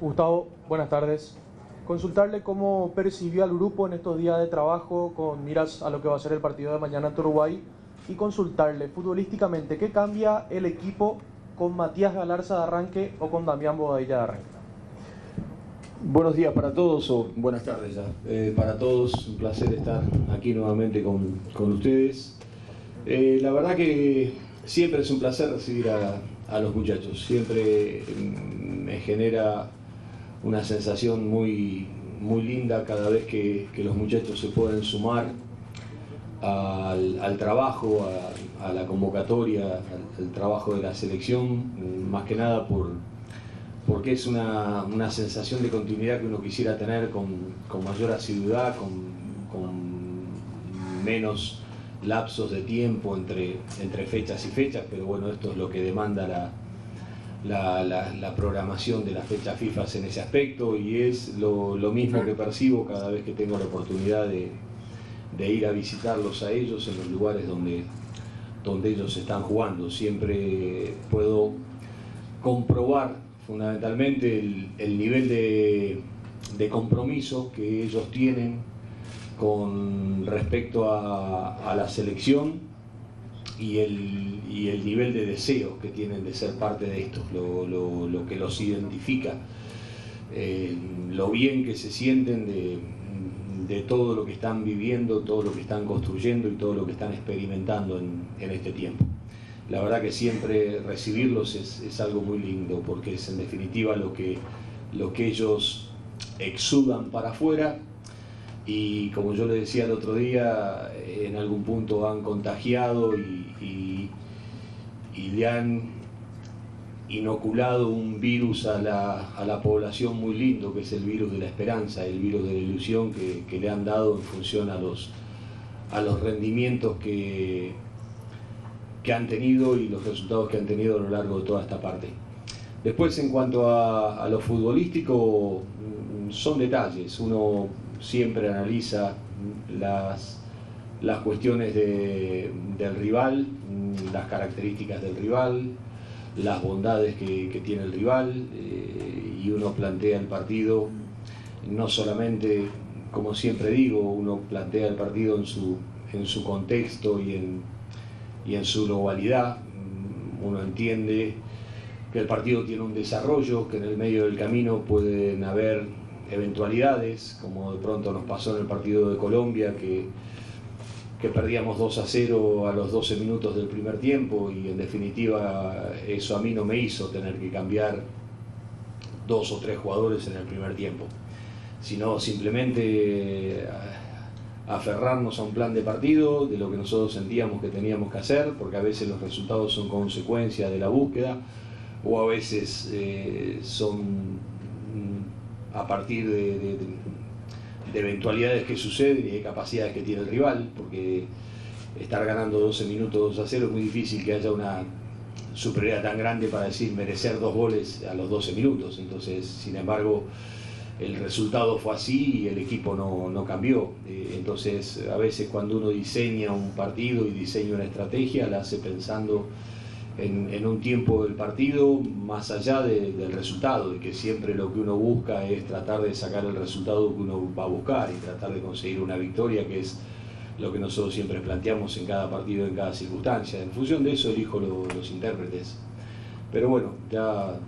Gustavo, buenas tardes. Consultarle cómo percibió al grupo en estos días de trabajo con miras a lo que va a ser el partido de mañana ante Uruguay y consultarle futbolísticamente qué cambia el equipo con Matías Galarza de arranque o con Damián Bobadilla de arranque. Buenos días para todos, o buenas tardes ya, para todos, un placer estar aquí nuevamente con ustedes. La verdad que siempre es un placer recibir a los muchachos, siempre me genera una sensación muy linda cada vez que los muchachos se pueden sumar al trabajo, a la convocatoria, al trabajo de la selección, más que nada porque es una sensación de continuidad que uno quisiera tener con mayor asiduidad, con menos lapsos de tiempo entre fechas y fechas, pero bueno, esto es lo que demanda la programación de las fechas FIFA en ese aspecto, y es lo mismo que percibo cada vez que tengo la oportunidad de ir a visitarlos a ellos en los lugares donde ellos están jugando. Siempre puedo comprobar fundamentalmente el nivel de compromiso que ellos tienen con respecto a la selección y el nivel de deseos que tienen de ser parte de esto, lo que los identifica, lo bien que se sienten de todo lo que están viviendo, todo lo que están construyendo y todo lo que están experimentando en este tiempo. La verdad que siempre recibirlos es algo muy lindo, porque es en definitiva lo que ellos exudan para afuera, y como yo le decía el otro día, en algún punto han contagiado y le han inoculado un virus a la población muy lindo, que es el virus de la esperanza, el virus de la ilusión que le han dado en función a los rendimientos que han tenido y los resultados que han tenido a lo largo de toda esta parte. Después, en cuanto a lo futbolístico, son detalles. Uno siempre analiza las cuestiones del rival, las características del rival, las bondades que tiene el rival, y uno plantea el partido, no solamente, como siempre digo, uno plantea el partido en su contexto y en su globalidad. Uno entiende que el partido tiene un desarrollo, que en el medio del camino pueden haber eventualidades, como de pronto nos pasó en el partido de Colombia, que perdíamos 2-0 a los 12 minutos del primer tiempo, y en definitiva eso a mí no me hizo tener que cambiar 2 o 3 jugadores en el primer tiempo, sino simplemente aferrarnos a un plan de partido, de lo que nosotros sentíamos que teníamos que hacer, porque a veces los resultados son consecuencia de la búsqueda, o a veces son a partir de eventualidades que suceden y de capacidades que tiene el rival, porque estar ganando 12 minutos 2-0 es muy difícil que haya una superioridad tan grande para decir merecer 2 goles a los 12 minutos. Entonces, sin embargo, el resultado fue así y el equipo no cambió. Entonces, a veces cuando uno diseña un partido y diseña una estrategia, la hace pensando en un tiempo del partido más allá del resultado, de que siempre lo que uno busca es tratar de sacar el resultado que uno va a buscar y tratar de conseguir una victoria, que es lo que nosotros siempre planteamos en cada partido, en cada circunstancia. En función de eso elijo los intérpretes. Pero bueno, ya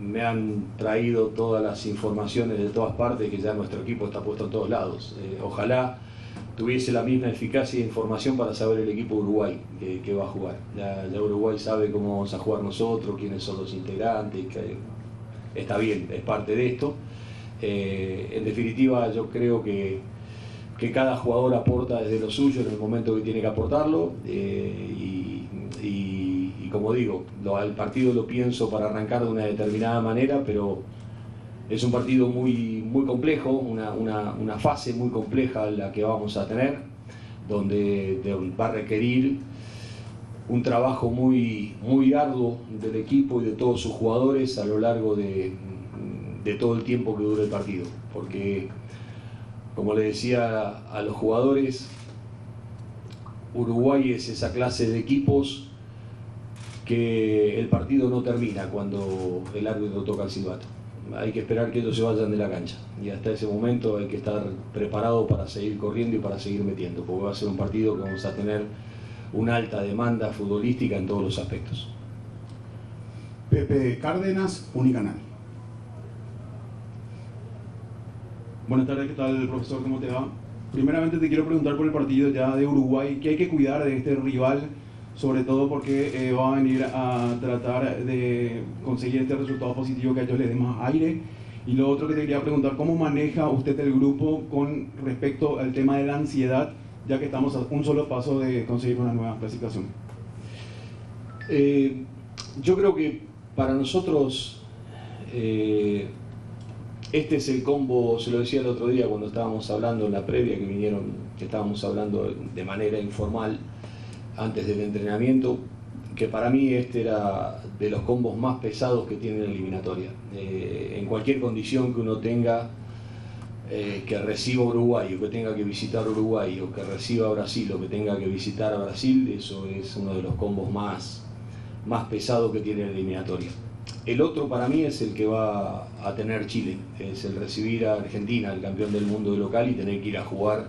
me han traído todas las informaciones de todas partes, que ya nuestro equipo está puesto en todos lados. Ojalá tuviese la misma eficacia de información para saber el equipo de Uruguay que va a jugar. Ya Uruguay sabe cómo vamos a jugar nosotros, quiénes son los integrantes, que está bien, es parte de esto. En definitiva, yo creo que cada jugador aporta desde lo suyo en el momento que tiene que aportarlo, y como digo, el partido lo pienso para arrancar de una determinada manera, pero es un partido muy complejo, una fase muy compleja la que vamos a tener, donde va a requerir un trabajo muy arduo del equipo y de todos sus jugadores a lo largo de todo el tiempo que dure el partido, porque, como le decía a los jugadores, Uruguay es esa clase de equipos que el partido no termina cuando el árbitro toca el silbato. hay que esperar que ellos se vayan de la cancha. Y hasta ese momento hay que estar preparado para seguir corriendo y para seguir metiendo, porque va a ser un partido que vamos a tener una alta demanda futbolística en todos los aspectos. Pepe Cárdenas, Unicanal. Buenas tardes, ¿qué tal, profesor? ¿Cómo te va? Primeramente te quiero preguntar por el partido ya de Uruguay. ¿Qué hay que cuidar de este rival? Sobre todo porque va a venir a tratar de conseguir este resultado positivo que a ellos les dé más aire. Y lo otro que te quería preguntar, ¿cómo maneja usted el grupo con respecto al tema de la ansiedad, ya que estamos a un solo paso de conseguir una nueva clasificación? Yo creo que para nosotros este es el combo, se lo decía el otro día cuando estábamos hablando en la previa que vinieron, que estábamos hablando de manera informal antes del entrenamiento, que para mí este era de los combos más pesados que tiene la eliminatoria. En cualquier condición que uno tenga, que reciba Uruguay o que tenga que visitar Uruguay o que reciba Brasil o que tenga que visitar a Brasil, eso es uno de los combos más pesados que tiene la eliminatoria. El otro para mí es el que va a tener Chile, es el recibir a Argentina, el campeón del mundo de local, y tener que ir a jugar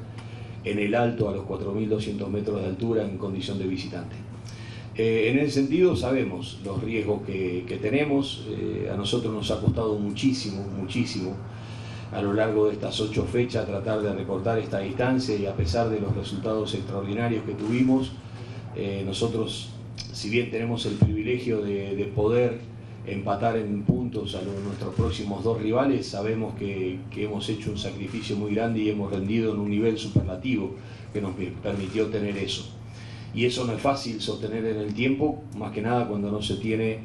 en el Alto a los 4.200 metros de altura en condición de visitante. En ese sentido sabemos los riesgos que tenemos. A nosotros nos ha costado muchísimo a lo largo de estas 8 fechas tratar de recortar esta distancia, y a pesar de los resultados extraordinarios que tuvimos, nosotros, si bien tenemos el privilegio de poder empatar en puntos a nuestros próximos 2 rivales, sabemos que hemos hecho un sacrificio muy grande y hemos rendido en un nivel superlativo que nos permitió tener eso. Y eso no es fácil sostener en el tiempo, más que nada cuando no se tiene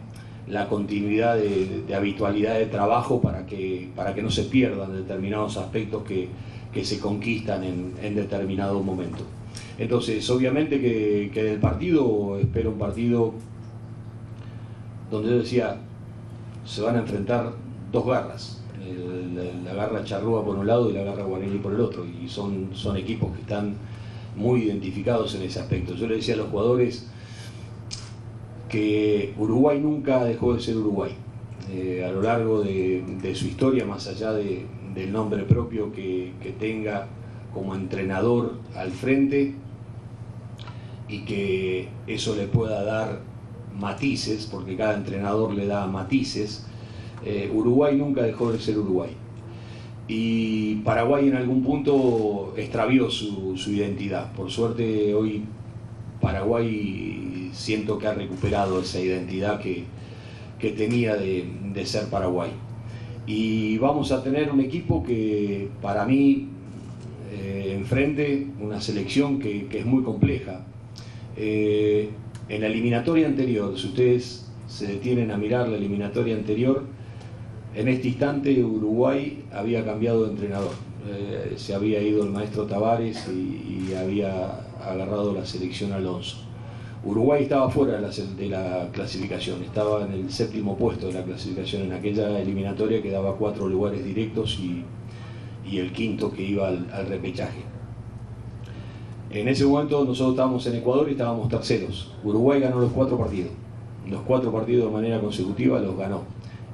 la continuidad de habitualidad de trabajo para que no se pierdan determinados aspectos que se conquistan en determinado momento. Entonces, obviamente que del partido, espero un partido donde yo decía, se van a enfrentar 2 garras, la garra charrúa por un lado y la garra guaraní por el otro, y son equipos que están muy identificados en ese aspecto. Yo le decía a los jugadores que Uruguay nunca dejó de ser Uruguay. A lo largo de su historia, más allá del nombre propio que tenga como entrenador al frente, y que eso le pueda dar matices, porque cada entrenador le da matices, Uruguay nunca dejó de ser Uruguay. Y Paraguay en algún punto extravió su identidad. Por suerte hoy Paraguay siento que ha recuperado esa identidad que tenía de ser Paraguay. Y vamos a tener un equipo que para mí enfrente una selección que es muy compleja. En la eliminatoria anterior, si ustedes se detienen a mirar la eliminatoria anterior, en este instante Uruguay había cambiado de entrenador. Se había ido el maestro Tavares y había agarrado la selección Alonso. Uruguay estaba fuera de la clasificación, estaba en el 7º puesto de la clasificación en aquella eliminatoria que daba 4 lugares directos y el 5º que iba al repechaje. En ese momento nosotros estábamos en Ecuador y estábamos terceros. Uruguay ganó los 4 partidos. Los 4 partidos de manera consecutiva los ganó.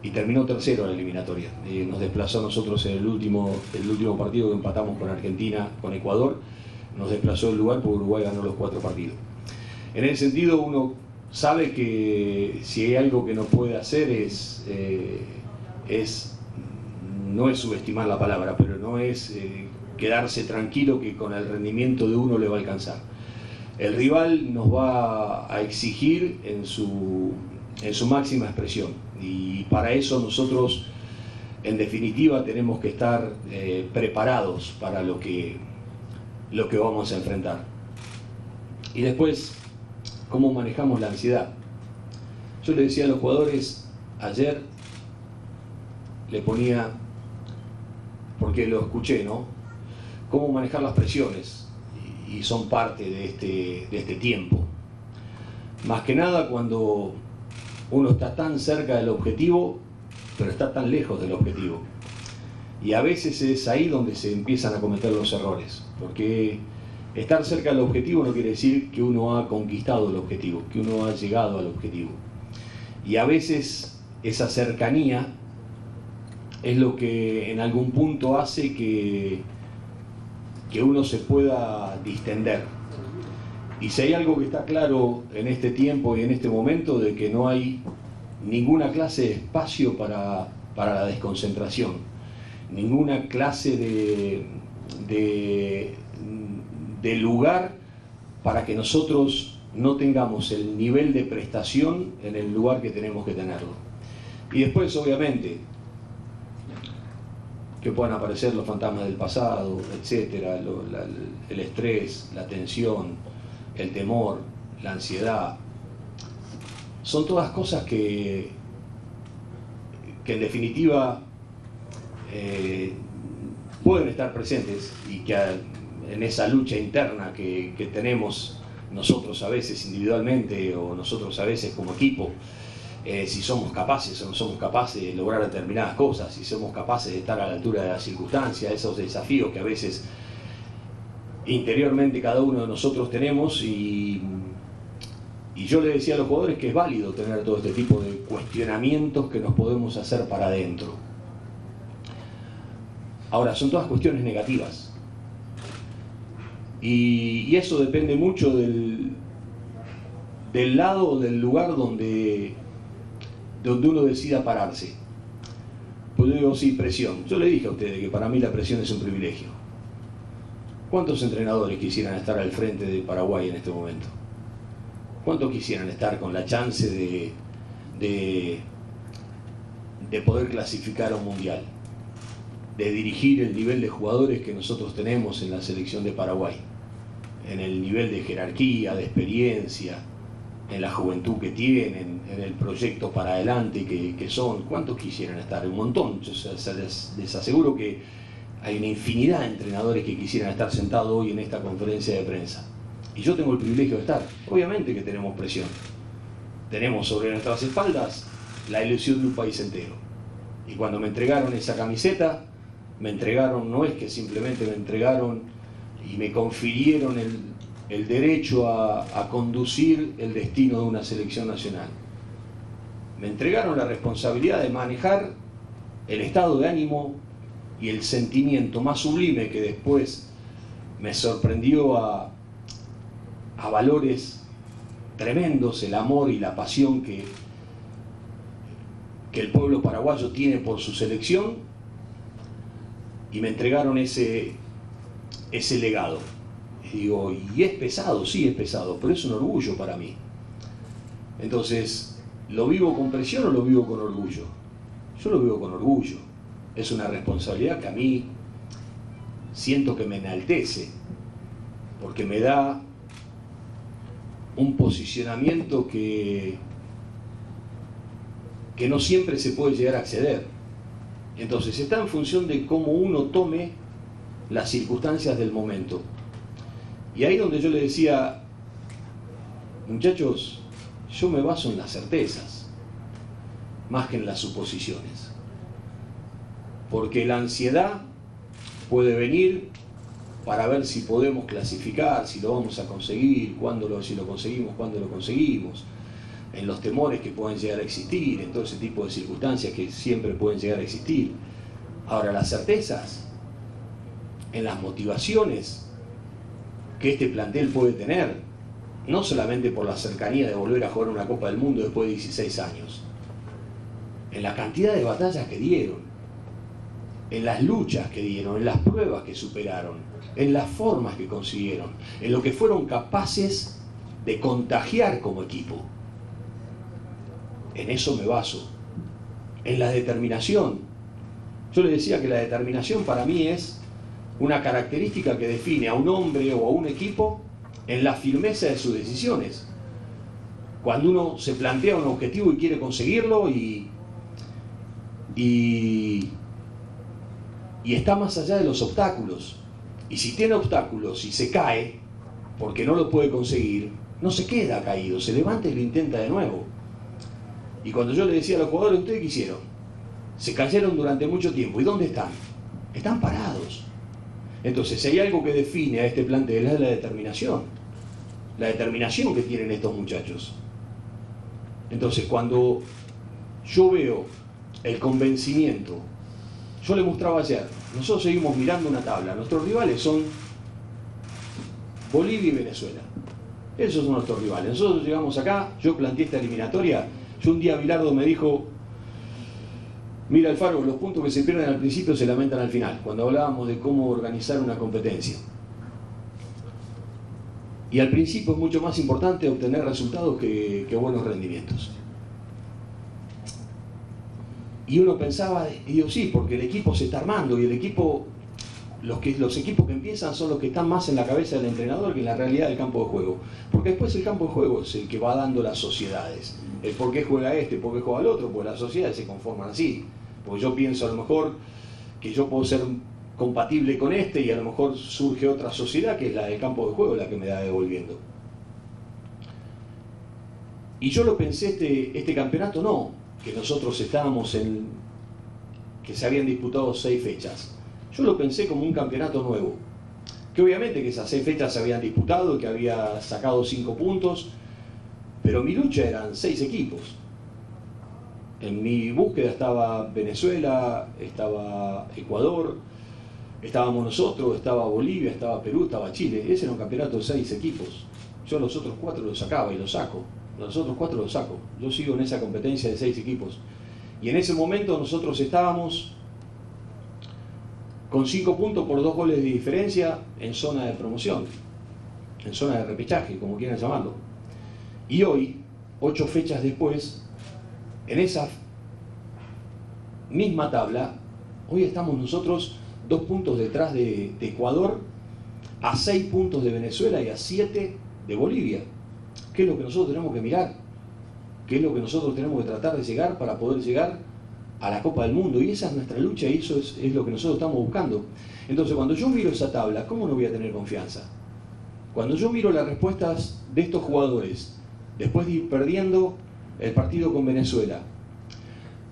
Y terminó tercero en la eliminatoria. Nos desplazó a nosotros en el último partido que empatamos con Argentina, con Ecuador. Nos desplazó el lugar porque Uruguay ganó los 4 partidos. En ese sentido uno sabe que si hay algo que no puede hacer no es subestimar la palabra, pero no es quedarse tranquilo que con el rendimiento de uno le va a alcanzar. El rival nos va a exigir en su máxima expresión, y para eso nosotros en definitiva tenemos que estar preparados para lo que vamos a enfrentar. Y después, ¿cómo manejamos la ansiedad? Yo le decía a los jugadores ayer, le ponía, porque lo escuché, ¿no?, cómo manejar las presiones, y son parte de este tiempo. Más que nada cuando uno está tan cerca del objetivo, pero está tan lejos del objetivo. Y a veces es ahí donde se empiezan a cometer los errores, porque estar cerca del objetivo no quiere decir que uno ha conquistado el objetivo, que uno ha llegado al objetivo. Y a veces esa cercanía es lo que en algún punto hace que uno se pueda distender. Y si hay algo que está claro en este tiempo y en este momento, de que no hay ninguna clase de espacio para la desconcentración, ninguna clase de lugar para que nosotros no tengamos el nivel de prestación en el lugar que tenemos que tenerlo. Y después, obviamente, que puedan aparecer los fantasmas del pasado, etcétera, el estrés, la tensión, el temor, la ansiedad. Son todas cosas que en definitiva pueden estar presentes, y que en esa lucha interna que tenemos nosotros a veces individualmente, o nosotros a veces como equipo, si somos capaces o no somos capaces de lograr determinadas cosas, si somos capaces de estar a la altura de las circunstancias, esos desafíos que a veces interiormente cada uno de nosotros tenemos. Y yo le decía a los jugadores que es válido tener todo este tipo de cuestionamientos que nos podemos hacer para adentro. Ahora, son todas cuestiones negativas, y eso depende mucho del lado o del lugar donde uno decida pararse. Pues yo digo, sí, presión. Yo le dije a ustedes que para mí la presión es un privilegio. ¿Cuántos entrenadores quisieran estar al frente de Paraguay en este momento? ¿Cuántos quisieran estar con la chance de poder clasificar a un mundial? De dirigir el nivel de jugadores que nosotros tenemos en la selección de Paraguay, en el nivel de jerarquía, de experiencia, en la juventud que tienen, en el proyecto para adelante que son. ¿Cuántos quisieran estar? Un montón. Yo les aseguro que hay una infinidad de entrenadores que quisieran estar sentados hoy en esta conferencia de prensa. Y yo tengo el privilegio de estar. Obviamente que tenemos presión. Tenemos sobre nuestras espaldas la ilusión de un país entero. Y cuando me entregaron esa camiseta, me entregaron, no es que simplemente me entregaron y me confirieron el derecho a conducir el destino de una selección nacional. Me entregaron la responsabilidad de manejar el estado de ánimo y el sentimiento más sublime que después me sorprendió a valores tremendos, el amor y la pasión que el pueblo paraguayo tiene por su selección, y me entregaron ese legado. Y digo, y es pesado, sí es pesado, pero es un orgullo para mí. Entonces, ¿lo vivo con presión o lo vivo con orgullo? Yo lo vivo con orgullo. Es una responsabilidad que a mí siento que me enaltece, porque me da un posicionamiento que no siempre se puede llegar a acceder. Entonces está en función de cómo uno tome las circunstancias del momento. Y ahí donde yo le decía, muchachos, yo me baso en las certezas más que en las suposiciones, porque la ansiedad puede venir para ver si podemos clasificar, si lo vamos a conseguir, si lo conseguimos, cuándo lo conseguimos, en los temores que pueden llegar a existir, en todo ese tipo de circunstancias que siempre pueden llegar a existir. Ahora, las certezas, en las motivaciones que este plantel puede tener, no solamente por la cercanía de volver a jugar una Copa del Mundo después de 16 años, en la cantidad de batallas que dieron, en las luchas que dieron, en las pruebas que superaron, en las formas que consiguieron, en lo que fueron capaces de contagiar como equipo. En eso me baso, en la determinación. Yo le decía que la determinación para mí es una característica que define a un hombre o a un equipo en la firmeza de sus decisiones. Cuando uno se plantea un objetivo y quiere conseguirlo y está más allá de los obstáculos. Y si tiene obstáculos y se cae porque no lo puede conseguir, no se queda caído, se levanta y lo intenta de nuevo. Y cuando yo le decía a los jugadores, ¿ustedes qué hicieron? Se cayeron durante mucho tiempo. ¿Y dónde están? Están parados. Entonces, si hay algo que define a este plantel es la determinación. La determinación que tienen estos muchachos. Entonces, cuando yo veo el convencimiento yo le mostraba ayer, nosotros seguimos mirando una tabla, nuestros rivales son Bolivia y Venezuela. Esos son nuestros rivales. Nosotros llegamos acá, yo planteé esta eliminatoria, un día Bilardo me dijo, mira Alfaro, los puntos que se pierden al principio se lamentan al final, cuando hablábamos de cómo organizar una competencia. Y al principio es mucho más importante obtener resultados que buenos rendimientos. Y uno pensaba, y digo, sí, porque el equipo se está armando, y el equipo, los equipos que empiezan son los que están más en la cabeza del entrenador que en la realidad del campo de juego. Porque después el campo de juego es el que va dando las sociedades. El por qué juega este, por qué juega el otro, pues las sociedades se conforman así. Porque yo pienso a lo mejor que yo puedo ser compatible con este y a lo mejor surge otra sociedad que es la del campo de juego la que me da devolviendo. Y yo lo pensé este campeonato no, que nosotros estábamos que se habían disputado 6 fechas. Yo lo pensé como un campeonato nuevo, que obviamente que esas 6 fechas se habían disputado, que había sacado 5 puntos, pero mi lucha eran 6 equipos. En mi búsqueda estaba Venezuela, estaba Ecuador, estábamos nosotros, estaba Bolivia, estaba Perú, estaba Chile. Ese era un campeonato de 6 equipos. Yo los otros 4 los sacaba y los saco. Los otros 4 los saco. Yo sigo en esa competencia de 6 equipos. Y en ese momento nosotros estábamos con 5 puntos por 2 goles de diferencia en zona de promoción, en zona de repechaje, como quieran llamarlo. Y hoy, 8 fechas después, en esa misma tabla, hoy estamos nosotros 2 puntos detrás de Ecuador, a 6 puntos de Venezuela y a 7 de Bolivia. ¿Qué es lo que nosotros tenemos que mirar? ¿Qué es lo que nosotros tenemos que tratar de llegar para poder llegar a la Copa del Mundo? Y esa es nuestra lucha y eso es lo que nosotros estamos buscando. Entonces, cuando yo miro esa tabla, ¿cómo no voy a tener confianza? Cuando yo miro las respuestas de estos jugadores, después de ir perdiendo el partido con Venezuela,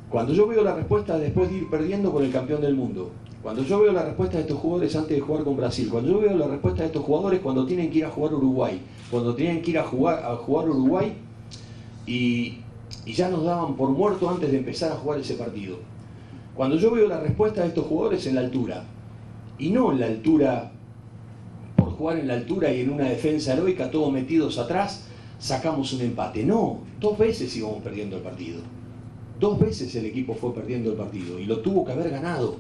cuando yo veo la respuesta después de ir perdiendo con el campeón del mundo, cuando yo veo la respuesta de estos jugadores antes de jugar con Brasil, cuando yo veo la respuesta de estos jugadores cuando tienen que ir a jugar Uruguay, cuando tienen que ir a jugar Uruguay y ya nos daban por muerto antes de empezar a jugar ese partido. Cuando yo veo la respuesta de estos jugadores en la altura, y no en la altura por jugar en la altura y en una defensa heroica, todos metidos atrás, sacamos un empate. No, 2 veces íbamos perdiendo el partido. 2 veces el equipo fue perdiendo el partido y lo tuvo que haber ganado,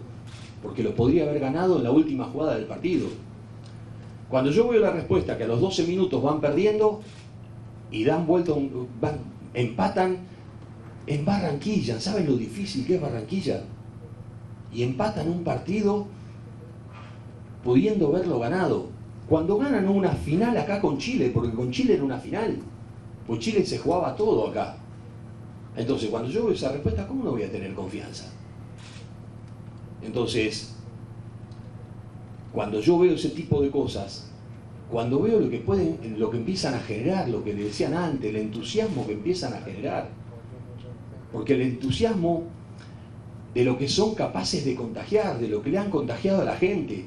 porque lo podría haber ganado en la última jugada del partido. Cuando yo veo la respuesta que a los 12 minutos van perdiendo y dan vuelta, empatan en Barranquilla, ¿saben lo difícil que es Barranquilla? Y empatan un partido pudiendo haberlo ganado. Cuando ganan una final acá con Chile, porque con Chile era una final, pues Chile se jugaba todo acá. Entonces, cuando yo veo esa respuesta, ¿cómo no voy a tener confianza? Entonces, cuando yo veo ese tipo de cosas, cuando veo lo que empiezan a generar, lo que le decían antes, el entusiasmo que empiezan a generar, porque el entusiasmo de lo que son capaces de contagiar, de lo que le han contagiado a la gente,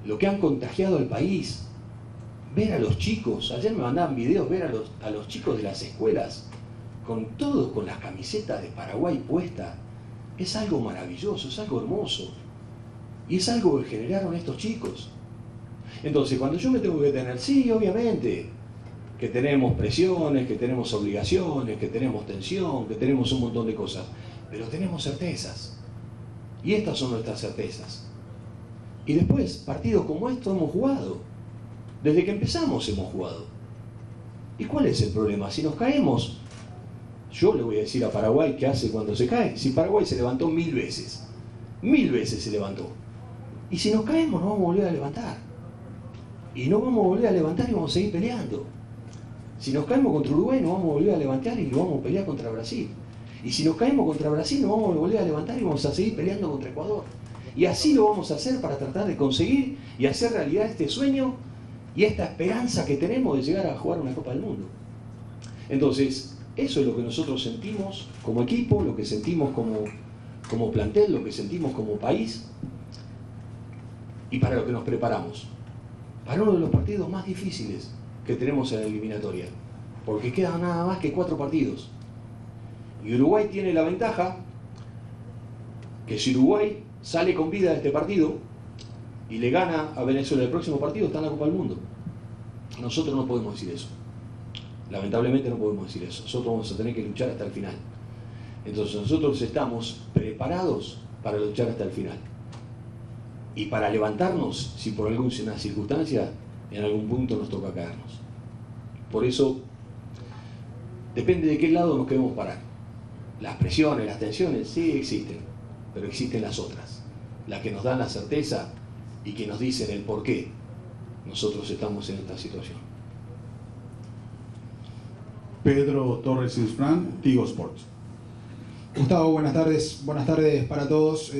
lo que han contagiado al país, ver a los chicos, ayer me mandaban videos, ver a los chicos de las escuelas, todos con las camisetas de Paraguay puestas, es algo maravilloso, es algo hermoso, y es algo que generaron estos chicos. Entonces, cuando yo me tengo que detener, sí, obviamente, que tenemos presiones, que tenemos obligaciones, que tenemos tensión, que tenemos un montón de cosas, pero tenemos certezas, y estas son nuestras certezas. Y después, partidos como estos hemos jugado, desde que empezamos hemos jugado. ¿Y cuál es el problema? Si nos caemos, yo le voy a decir a Paraguay qué hace cuando se cae. Si Paraguay se levantó 1000 veces, 1000 veces se levantó. Y si nos caemos, nos vamos a volver a levantar. Y no vamos a volver a levantar y vamos a seguir peleando. Si nos caemos contra Uruguay, nos vamos a volver a levantar y vamos a pelear contra Brasil. Y si nos caemos contra Brasil, nos vamos a volver a levantar y vamos a seguir peleando contra Ecuador. Y así lo vamos a hacer para tratar de conseguir y hacer realidad este sueño y esta esperanza que tenemos de llegar a jugar una Copa del Mundo. Entonces, eso es lo que nosotros sentimos como equipo, lo que sentimos como plantel, lo que sentimos como país y para lo que nos preparamos. Para uno de los partidos más difíciles que tenemos en la eliminatoria, porque quedan nada más que 4 partidos. Y Uruguay tiene la ventaja que si Uruguay sale con vida de este partido y le gana a Venezuela el próximo partido, está en la Copa del Mundo. Nosotros no podemos decir eso. Lamentablemente no podemos decir eso. Nosotros vamos a tener que luchar hasta el final. Entonces nosotros estamos preparados para luchar hasta el final. Y para levantarnos, si por alguna circunstancia, en algún punto nos toca caernos. Por eso, depende de qué lado nos queremos parar. Las presiones, las tensiones, sí existen, pero existen las otras. Las que nos dan la certeza y que nos dicen el por qué nosotros estamos en esta situación. Pedro Torres Isfran, Tigo Sports. Gustavo, buenas tardes para todos.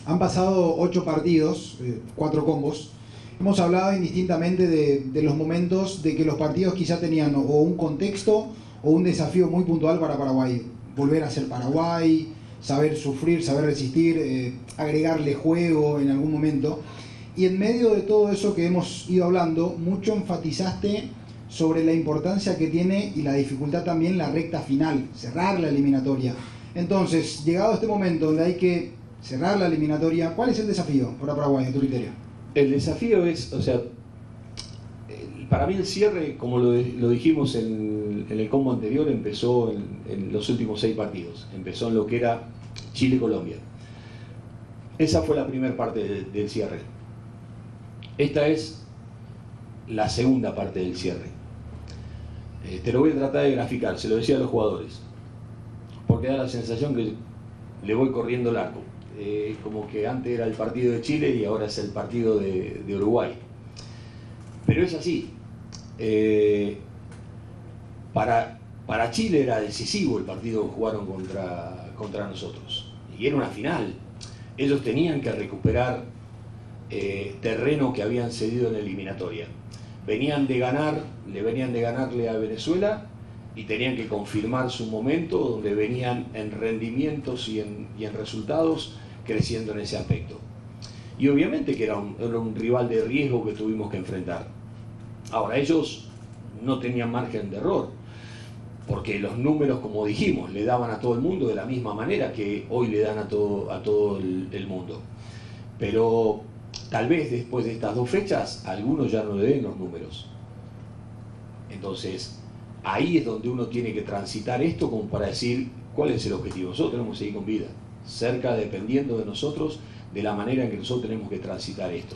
Han pasado 8 partidos, 4 combos. Hemos hablado indistintamente de los momentos de que los partidos quizá tenían o un contexto o un desafío muy puntual para Paraguay. Volver a ser Paraguay, saber sufrir, saber resistir, agregarle juego en algún momento. Y en medio de todo eso que hemos ido hablando, mucho enfatizaste sobre la importancia que tiene y la dificultad también la recta final, cerrar la eliminatoria. Entonces, llegado a este momento donde hay que cerrar la eliminatoria, ¿cuál es el desafío para Paraguay, en tu criterio? El desafío es, o sea, para mí el cierre, como lo dijimos en el combo anterior, empezó en los últimos 6 partidos. Empezó en lo que era Chile-Colombia. Esa fue la primera parte del cierre. Esta es la segunda parte del cierre. Te lo voy a tratar de graficar, se lo decía a los jugadores, porque da la sensación que le voy corriendo el arco. Como que antes era el partido de Chile y ahora es el partido de Uruguay. Pero es así. Para Chile era decisivo el partido que jugaron contra nosotros. Y era una final. Ellos tenían que recuperar terreno que habían cedido en la eliminatoria. Le venían de ganarle a Venezuela y tenían que confirmar su momento, donde venían en rendimientos y en resultados creciendo en ese aspecto. Y obviamente que era un rival de riesgo que tuvimos que enfrentar. Ahora, ellos no tenían margen de error, porque los números, como dijimos, le daban a todo el mundo de la misma manera que hoy le dan a todo el mundo. Pero tal vez después de estas 2 fechas, algunos ya no le den los números. Entonces, ahí es donde uno tiene que transitar esto como para decir cuál es el objetivo. Nosotros tenemos que seguir con vida, cerca, dependiendo de nosotros, de la manera en que nosotros tenemos que transitar esto.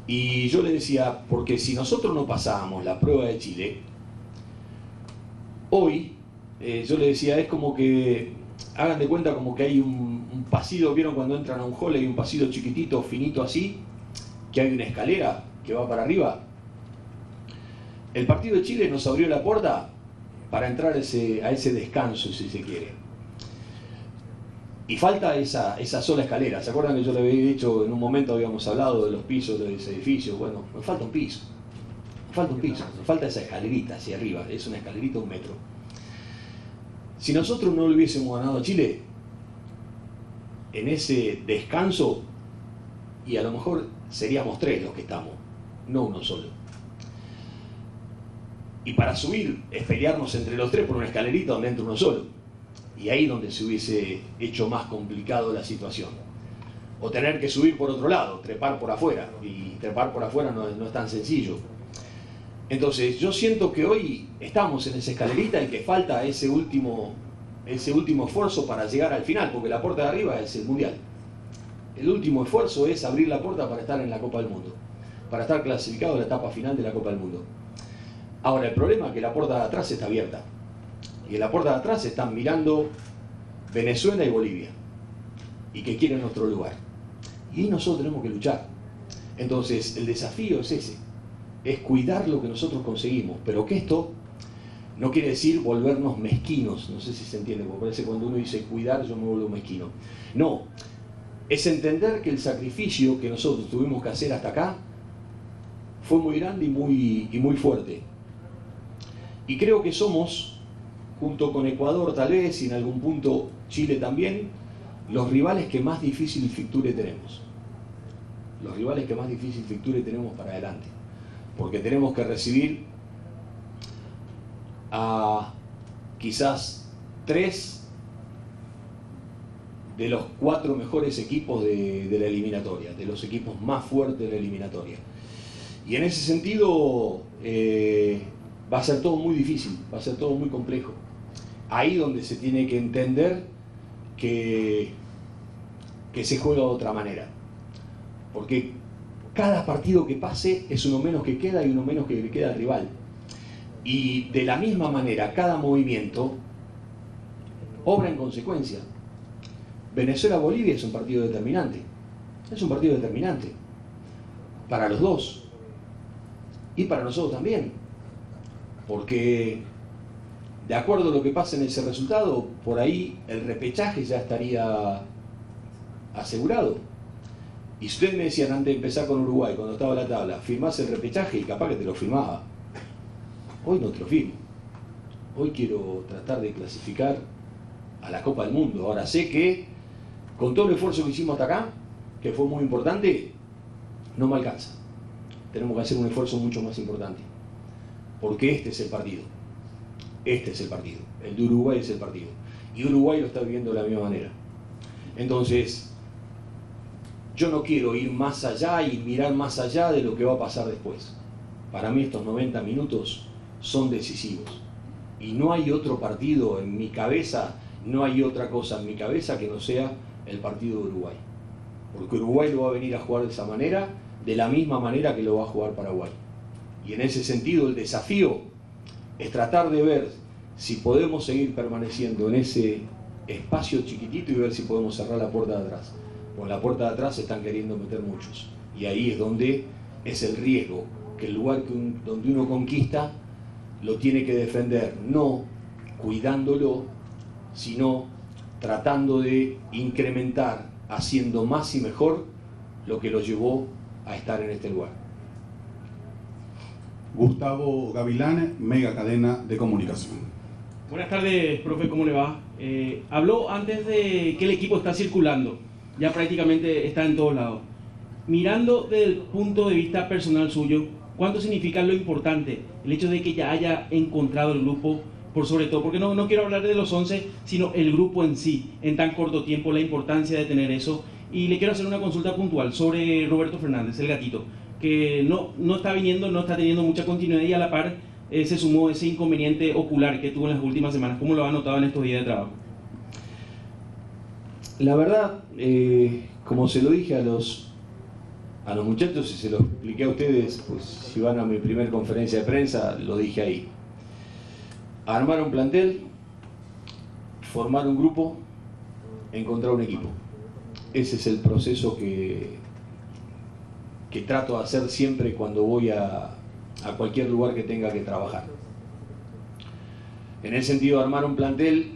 Y yo le decía, porque si nosotros no pasábamos la prueba de Chile, hoy, yo le decía, es como que, hagan de cuenta como que hay un pasillo, ¿vieron cuando entran a un hall? Hay un pasillo chiquitito, finito así, que hay una escalera que va para arriba. El partido de Chile nos abrió la puerta para entrar a ese descanso, si se quiere. Y falta esa sola escalera. ¿Se acuerdan que yo le había dicho, en un momento habíamos hablado de los pisos de ese edificio? Bueno, nos falta un piso. Nos falta esa escalerita hacia arriba. Es una escalerita de 1 metro. Si nosotros no le hubiésemos ganado a Chile, en ese descanso, y a lo mejor seríamos 3 los que estamos, no uno solo. Y para subir es pelearnos entre los 3 por una escalerita donde entra uno solo. Y ahí donde se hubiese hecho más complicado la situación. O tener que subir por otro lado, trepar por afuera. Y trepar por afuera no es tan sencillo. Entonces yo siento que hoy estamos en esa escalerita y que falta ese último esfuerzo para llegar al final, porque la puerta de arriba es el Mundial. El último esfuerzo es abrir la puerta para estar en la Copa del Mundo, para estar clasificado en la etapa final de la Copa del Mundo. Ahora, el problema es que la puerta de atrás está abierta. Y en la puerta de atrás están mirando Venezuela y Bolivia. Y que quieren nuestro lugar. Y ahí nosotros tenemos que luchar. Entonces, el desafío es ese. Es cuidar lo que nosotros conseguimos. Pero que esto no quiere decir volvernos mezquinos. No sé si se entiende, porque parece que cuando uno dice cuidar, yo me vuelvo mezquino. No. Es entender que el sacrificio que nosotros tuvimos que hacer hasta acá fue muy grande y muy fuerte. Y creo que somos, junto con Ecuador tal vez, y en algún punto Chile también, los rivales que más difícil fixture tenemos. Los rivales que más difícil fixture tenemos para adelante. Porque tenemos que recibir a quizás 3 de los 4 mejores equipos de la eliminatoria, de los equipos más fuertes de la eliminatoria. Y en ese sentido va a ser todo muy difícil, va a ser todo muy complejo. Ahí donde se tiene que entender que se juega de otra manera. Porque cada partido que pase es uno menos que queda y uno menos que le queda al rival. Y de la misma manera, cada movimiento obra en consecuencia. Venezuela-Bolivia es un partido determinante. Es un partido determinante. Para los dos. Y para nosotros también. Porque, de acuerdo a lo que pase en ese resultado, por ahí el repechaje ya estaría asegurado. Y si ustedes me decían antes de empezar con Uruguay, cuando estaba en la tabla, firmás el repechaje y capaz que te lo firmaba. Hoy no te lo firmo. Hoy quiero tratar de clasificar a la Copa del Mundo. Ahora sé que con todo el esfuerzo que hicimos hasta acá, que fue muy importante, no me alcanza. Tenemos que hacer un esfuerzo mucho más importante. Porque este es el partido. Este es el partido. El de Uruguay es el partido. Y Uruguay lo está viviendo de la misma manera. Entonces, yo no quiero ir más allá y mirar más allá de lo que va a pasar después. Para mí estos 90 minutos son decisivos. Y no hay otro partido en mi cabeza, no hay otra cosa en mi cabeza que no sea el partido de Uruguay. Porque Uruguay lo va a venir a jugar de esa manera, de la misma manera que lo va a jugar Paraguay. Y en ese sentido el desafío es tratar de ver si podemos seguir permaneciendo en ese espacio chiquitito y ver si podemos cerrar la puerta de atrás. Con la puerta de atrás se están queriendo meter muchos. Y ahí es donde es el riesgo, que el lugar donde uno conquista lo tiene que defender, no cuidándolo, sino tratando de incrementar, haciendo más y mejor lo que lo llevó a estar en este lugar. Gustavo Gavilán, Mega Cadena de Comunicación. Buenas tardes, profe, ¿cómo le va? Habló antes de que el equipo está circulando, ya prácticamente está en todos lados. Mirando desde el punto de vista personal suyo, ¿cuánto significa lo importante el hecho de que ya haya encontrado el grupo, por sobre todo? Porque no quiero hablar de los 11, sino el grupo en sí, en tan corto tiempo, la importancia de tener eso. Y le quiero hacer una consulta puntual sobre Roberto Fernández, el gatito, que no está viniendo, no está teniendo mucha continuidad y a la par se sumó ese inconveniente ocular que tuvo en las últimas semanas. ¿Cómo lo ha notado en estos días de trabajo? La verdad, como se lo dije a los muchachos y se lo expliqué a ustedes, pues si van a mi primer conferencia de prensa, lo dije ahí. Armar un plantel, formar un grupo, encontrar un equipo. Ese es el proceso que trato de hacer siempre cuando voy a cualquier lugar que tenga que trabajar. En el sentido de armar un plantel,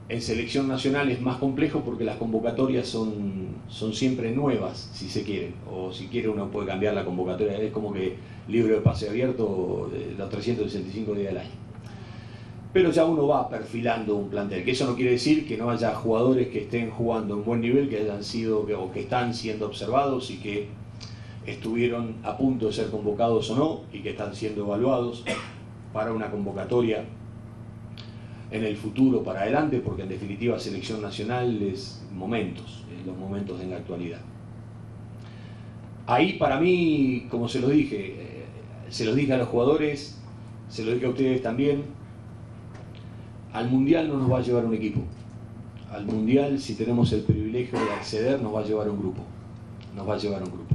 en selección nacional es más complejo porque las convocatorias son siempre nuevas, si se quiere. O si quiere uno puede cambiar la convocatoria, es como que libro de pase abierto los 365 días del año. Pero ya uno va perfilando un plantel, que eso no quiere decir que no haya jugadores que estén jugando en buen nivel, que hayan sido o que están siendo observados y que estuvieron a punto de ser convocados o no y que están siendo evaluados para una convocatoria en el futuro para adelante, porque en definitiva selección nacional es momentos, los momentos en la actualidad. Ahí para mí, como se los dije a los jugadores, se lo dije a ustedes también, al Mundial no nos va a llevar un equipo. Al Mundial, si tenemos el privilegio de acceder, nos va a llevar un grupo. Nos va a llevar un grupo.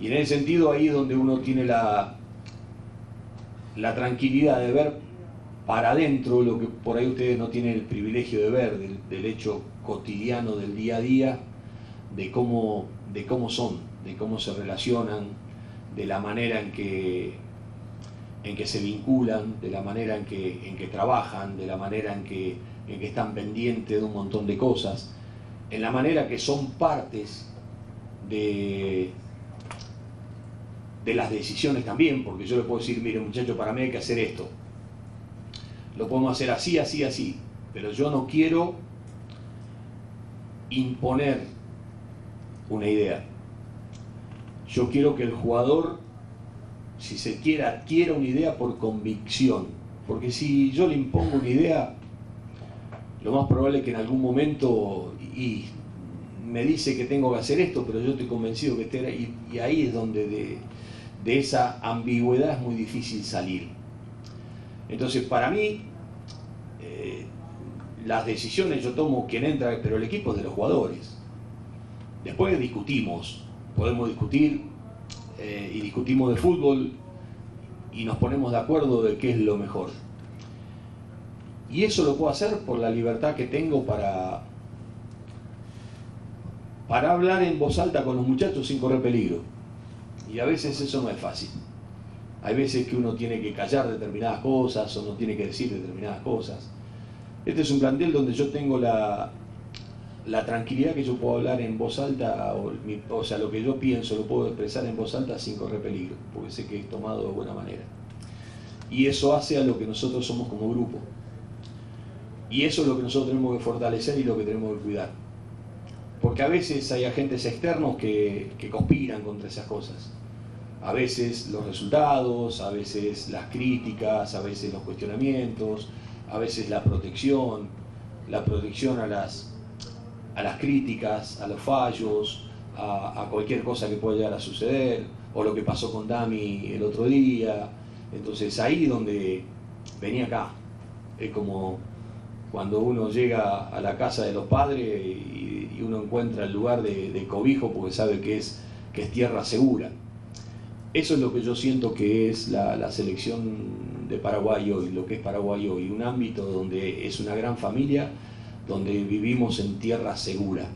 Y en ese sentido, ahí es donde uno tiene la tranquilidad de ver para adentro lo que por ahí ustedes no tienen el privilegio de ver, del hecho cotidiano del día a día, de cómo son, de cómo se relacionan, de la manera en que se vinculan, de la manera en que trabajan, de la manera en que están pendientes de un montón de cosas, en la manera que son partes de las decisiones también, porque yo les puedo decir, mire muchachos, para mí hay que hacer esto. Lo podemos hacer así, así, así, pero yo no quiero imponer una idea. Yo quiero que el jugador, si se quiere, adquiera una idea por convicción, porque si yo le impongo una idea, lo más probable es que en algún momento y me dice que tengo que hacer esto, pero yo estoy convencido que y ahí es donde de esa ambigüedad es muy difícil salir. Entonces, para mí, las decisiones yo tomo quien entra, pero el equipo es de los jugadores. Después discutimos, podemos discutir y discutimos de fútbol y nos ponemos de acuerdo de qué es lo mejor. Y eso lo puedo hacer por la libertad que tengo para hablar en voz alta con los muchachos sin correr peligro. Y a veces eso no es fácil. Hay veces que uno tiene que callar determinadas cosas o no tiene que decir determinadas cosas. Este es un plantel donde yo tengo la tranquilidad que yo puedo hablar en voz alta, o sea, lo que yo pienso lo puedo expresar en voz alta sin correr peligro, porque sé que es tomado de buena manera. Y eso hace a lo que nosotros somos como grupo. Y eso es lo que nosotros tenemos que fortalecer y lo que tenemos que cuidar. Porque a veces hay agentes externos que conspiran contra esas cosas. A veces los resultados, a veces las críticas, a veces los cuestionamientos, a veces la protección a las críticas, a los fallos, a cualquier cosa que pueda llegar a suceder, o lo que pasó con Dami el otro día. Entonces ahí donde venía acá, es como cuando uno llega a la casa de los padres y uno encuentra el lugar de cobijo porque sabe que es tierra segura. Eso es lo que yo siento que es la selección de Paraguay hoy, lo que es Paraguay hoy, un ámbito donde es una gran familia, donde vivimos en tierra segura,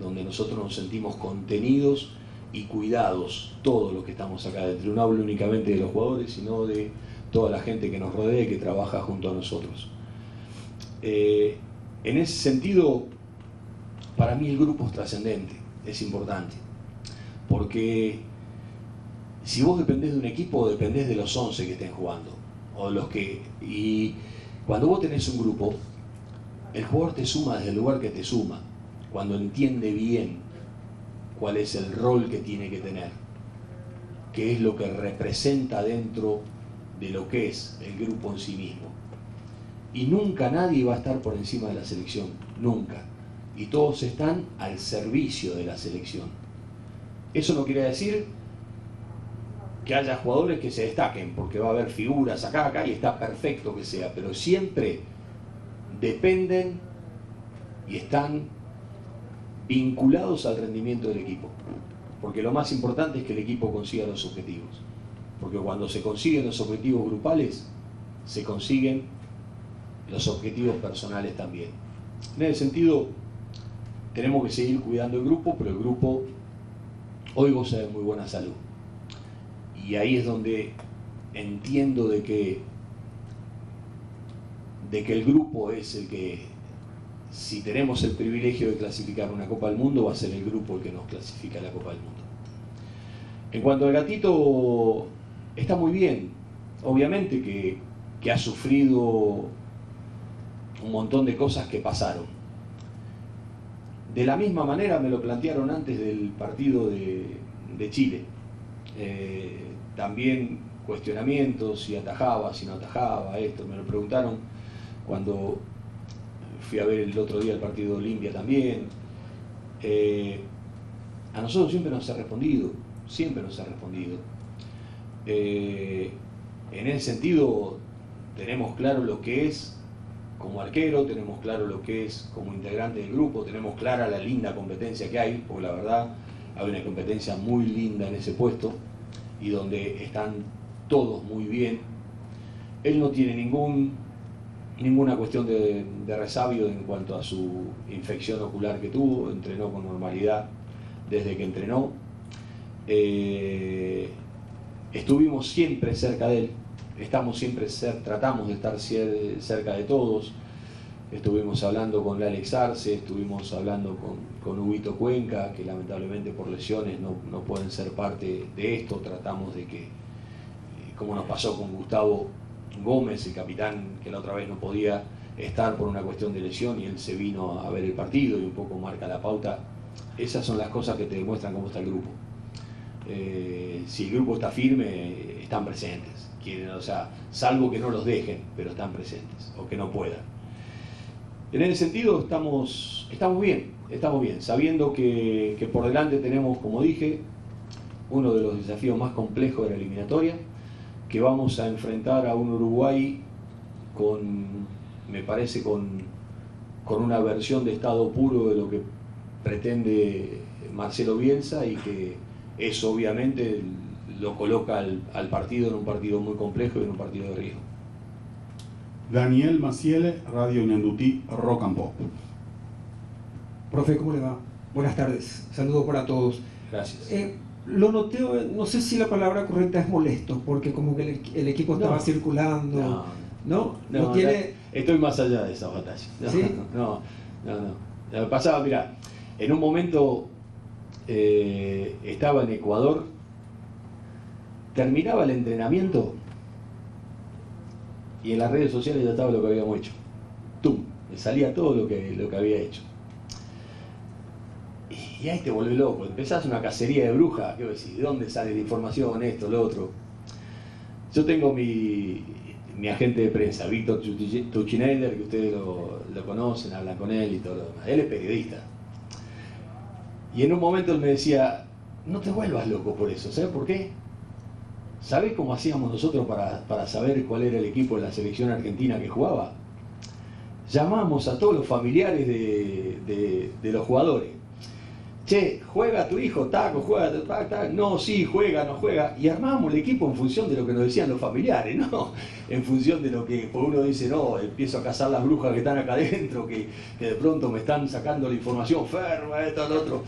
donde nosotros nos sentimos contenidos y cuidados, todos los que estamos acá dentro. No hablo únicamente de los jugadores, sino de toda la gente que nos rodea y que trabaja junto a nosotros. En ese sentido, para mí el grupo es trascendente, es importante, porque si vos dependés de un equipo, dependés de los 11 que estén jugando, o los que, y cuando vos tenés un grupo, el jugador te suma desde el lugar que te suma, cuando entiende bien cuál es el rol que tiene que tener, qué es lo que representa dentro de lo que es el grupo en sí mismo. Y nunca nadie va a estar por encima de la selección, nunca. Y todos están al servicio de la selección. Eso no quiere decir que haya jugadores que se destaquen, porque va a haber figuras acá, y está perfecto que sea, pero siempre dependen y están vinculados al rendimiento del equipo. Porque lo más importante es que el equipo consiga los objetivos. Porque cuando se consiguen los objetivos grupales, se consiguen los objetivos personales también. En ese sentido, tenemos que seguir cuidando el grupo, pero el grupo hoy goza de muy buena salud. Y ahí es donde entiendo de que el grupo es el que, si tenemos el privilegio de clasificar una Copa del Mundo, va a ser el grupo el que nos clasifica a la Copa del Mundo. En cuanto al Gatito, está muy bien. Obviamente que ha sufrido un montón de cosas que pasaron. De la misma manera me lo plantearon antes del partido de Chile. También cuestionamientos, si atajaba, si no atajaba, esto. Me lo preguntaron cuando fui a ver el otro día el partido de Olimpia también. A nosotros siempre nos ha respondido, siempre nos ha respondido. En ese sentido, tenemos claro lo que es como arquero, tenemos claro lo que es como integrante del grupo, tenemos clara la linda competencia que hay, porque la verdad hay una competencia muy linda en ese puesto y donde están todos muy bien. Él no tiene ninguna cuestión de resabio en cuanto a su infección ocular que tuvo, entrenó con normalidad desde que entrenó. Estuvimos siempre cerca de él, tratamos de estar cerca de todos. Estuvimos hablando con Alex Arce, estuvimos hablando con Huguito Cuenca, que lamentablemente por lesiones no pueden ser parte de esto. Tratamos de que, como nos pasó con Gustavo Gómez, el capitán, que la otra vez no podía estar por una cuestión de lesión y él se vino a ver el partido y un poco marca la pauta. Esas son las cosas que te demuestran cómo está el grupo. Si el grupo está firme, están presentes. Quieren, o sea, salvo que no los dejen, pero están presentes, o que no puedan. En ese sentido estamos bien, sabiendo que por delante tenemos, como dije, uno de los desafíos más complejos de la eliminatoria, que vamos a enfrentar a un Uruguay me parece con una versión de estado puro de lo que pretende Marcelo Bielsa, y que eso obviamente lo coloca al partido en un partido muy complejo y en un partido de riesgo. Daniel Maciele, Radio Ñandutí, Rock and Pop. Profe, ¿cómo le va? Buenas tardes, saludos para todos. Gracias. Lo noté, no sé si la palabra correcta es molesto, porque como que el equipo estaba circulando. ¿No? Estoy más allá de esa batalla. ¿Sí? No. Pasaba, mira, en un momento estaba en Ecuador, terminaba el entrenamiento y en las redes sociales ya estaba lo que habíamos hecho. ¡Tum! Me salía todo lo que había hecho. Y ahí te volvés loco, empezás una cacería de brujas. ¿Qué decís? ¿De dónde sale la información? Esto, lo otro. Yo tengo mi agente de prensa, Víctor Tuchinelder, que ustedes lo conocen, hablan con él y todo lo demás. Él es periodista. Y en un momento él me decía, no te vuelvas loco por eso. ¿Sabes por qué? ¿Sabés cómo hacíamos nosotros para saber cuál era el equipo de la selección argentina que jugaba? Llamamos a todos los familiares de los jugadores. Che, ¿juega tu hijo? Taco, ¿juega? Tac. No, sí, juega, no juega. Y armábamos el equipo en función de lo que nos decían los familiares, ¿no? En función de lo que uno dice, no, empiezo a cazar las brujas que están acá adentro, que de pronto me están sacando la información, ferma, esto, lo otro.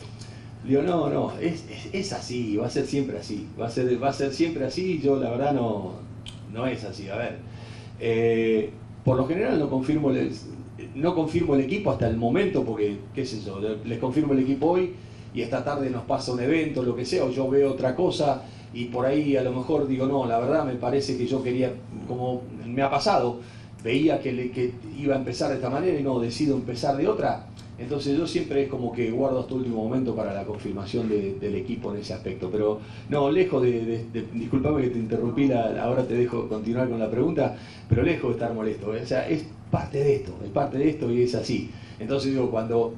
Digo, no, es así, va a ser siempre así. Va a ser siempre así. Yo la verdad no es así. A ver, por lo general no confirmo el equipo hasta el momento, porque, qué sé yo, les confirmo el equipo hoy y esta tarde nos pasa un evento, lo que sea, o yo veo otra cosa y por ahí a lo mejor digo, no, la verdad me parece que yo quería, como me ha pasado, veía que iba a empezar de esta manera y no, decido empezar de otra. Entonces yo siempre es como que guardo hasta el último momento para la confirmación del equipo en ese aspecto. Pero no, lejos disculpame que te interrumpí, ahora te dejo continuar con la pregunta, pero lejos de estar molesto. O sea, es parte de esto y es así. Entonces digo, cuando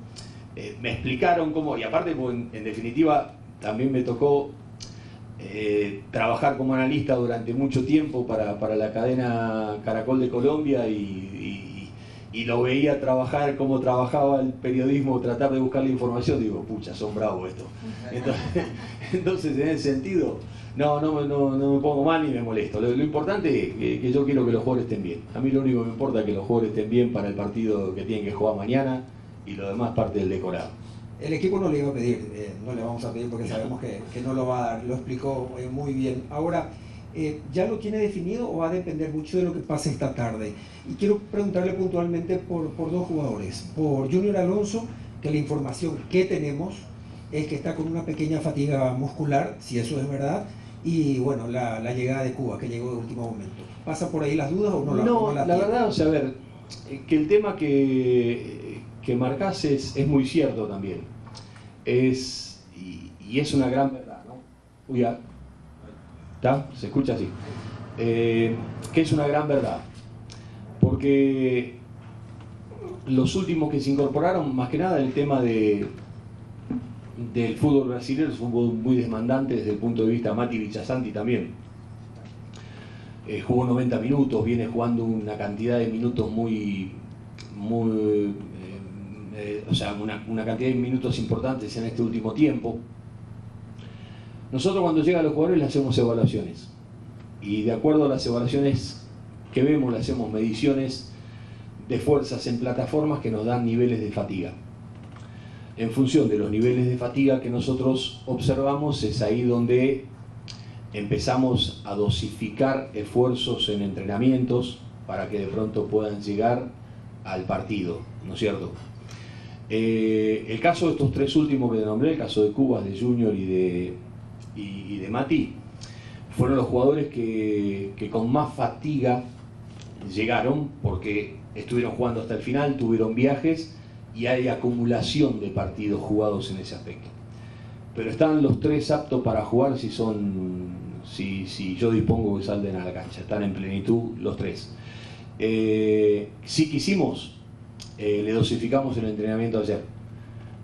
me explicaron cómo, y aparte pues, en definitiva también me tocó trabajar como analista durante mucho tiempo para la cadena Caracol de Colombia y lo veía trabajar como trabajaba el periodismo, tratar de buscar la información, digo, pucha, son bravos esto. Entonces en ese sentido, no me pongo mal ni me molesto. Lo importante es que yo quiero que los jugadores estén bien. A mí lo único que me importa es que los jugadores estén bien para el partido que tienen que jugar mañana y lo demás parte del decorado. El equipo no le iba a pedir, no le vamos a pedir porque sabemos que no lo va a dar, lo explicó muy bien. Ahora, ¿ya lo tiene definido o va a depender mucho de lo que pase esta tarde? Y quiero preguntarle puntualmente por dos jugadores. Por Junior Alonso, que la información que tenemos es que está con una pequeña fatiga muscular, si eso es verdad, y bueno, la llegada de Cuba, que llegó de último momento. ¿Pasa por ahí las dudas o no la No, la la verdad, o sea, a ver, que el tema que marcás es muy cierto también. Y es una gran verdad, ¿no? Uy, ya. ¿Está? ¿Se escucha así? Que es una gran verdad. Porque los últimos que se incorporaron, más que nada el tema del fútbol brasileño, es un fútbol muy demandante desde el punto de vista Mati Villasanti también. Jugó 90 minutos, viene jugando una cantidad de minutos o sea, una cantidad de minutos importantes en este último tiempo. Nosotros cuando llegan los jugadores le hacemos evaluaciones y de acuerdo a las evaluaciones que vemos le hacemos mediciones de fuerzas en plataformas que nos dan niveles de fatiga. En función de los niveles de fatiga que nosotros observamos es ahí donde empezamos a dosificar esfuerzos en entrenamientos para que de pronto puedan llegar al partido, ¿no es cierto? El caso de estos tres últimos que nombré, el caso de Cuba, de Junior y de Mati, fueron los jugadores que con más fatiga llegaron porque estuvieron jugando hasta el final, tuvieron viajes y hay acumulación de partidos jugados en ese aspecto. Pero están los tres aptos para jugar si yo dispongo que salten a la cancha, están en plenitud los tres. Sí quisimos le dosificamos el entrenamiento ayer.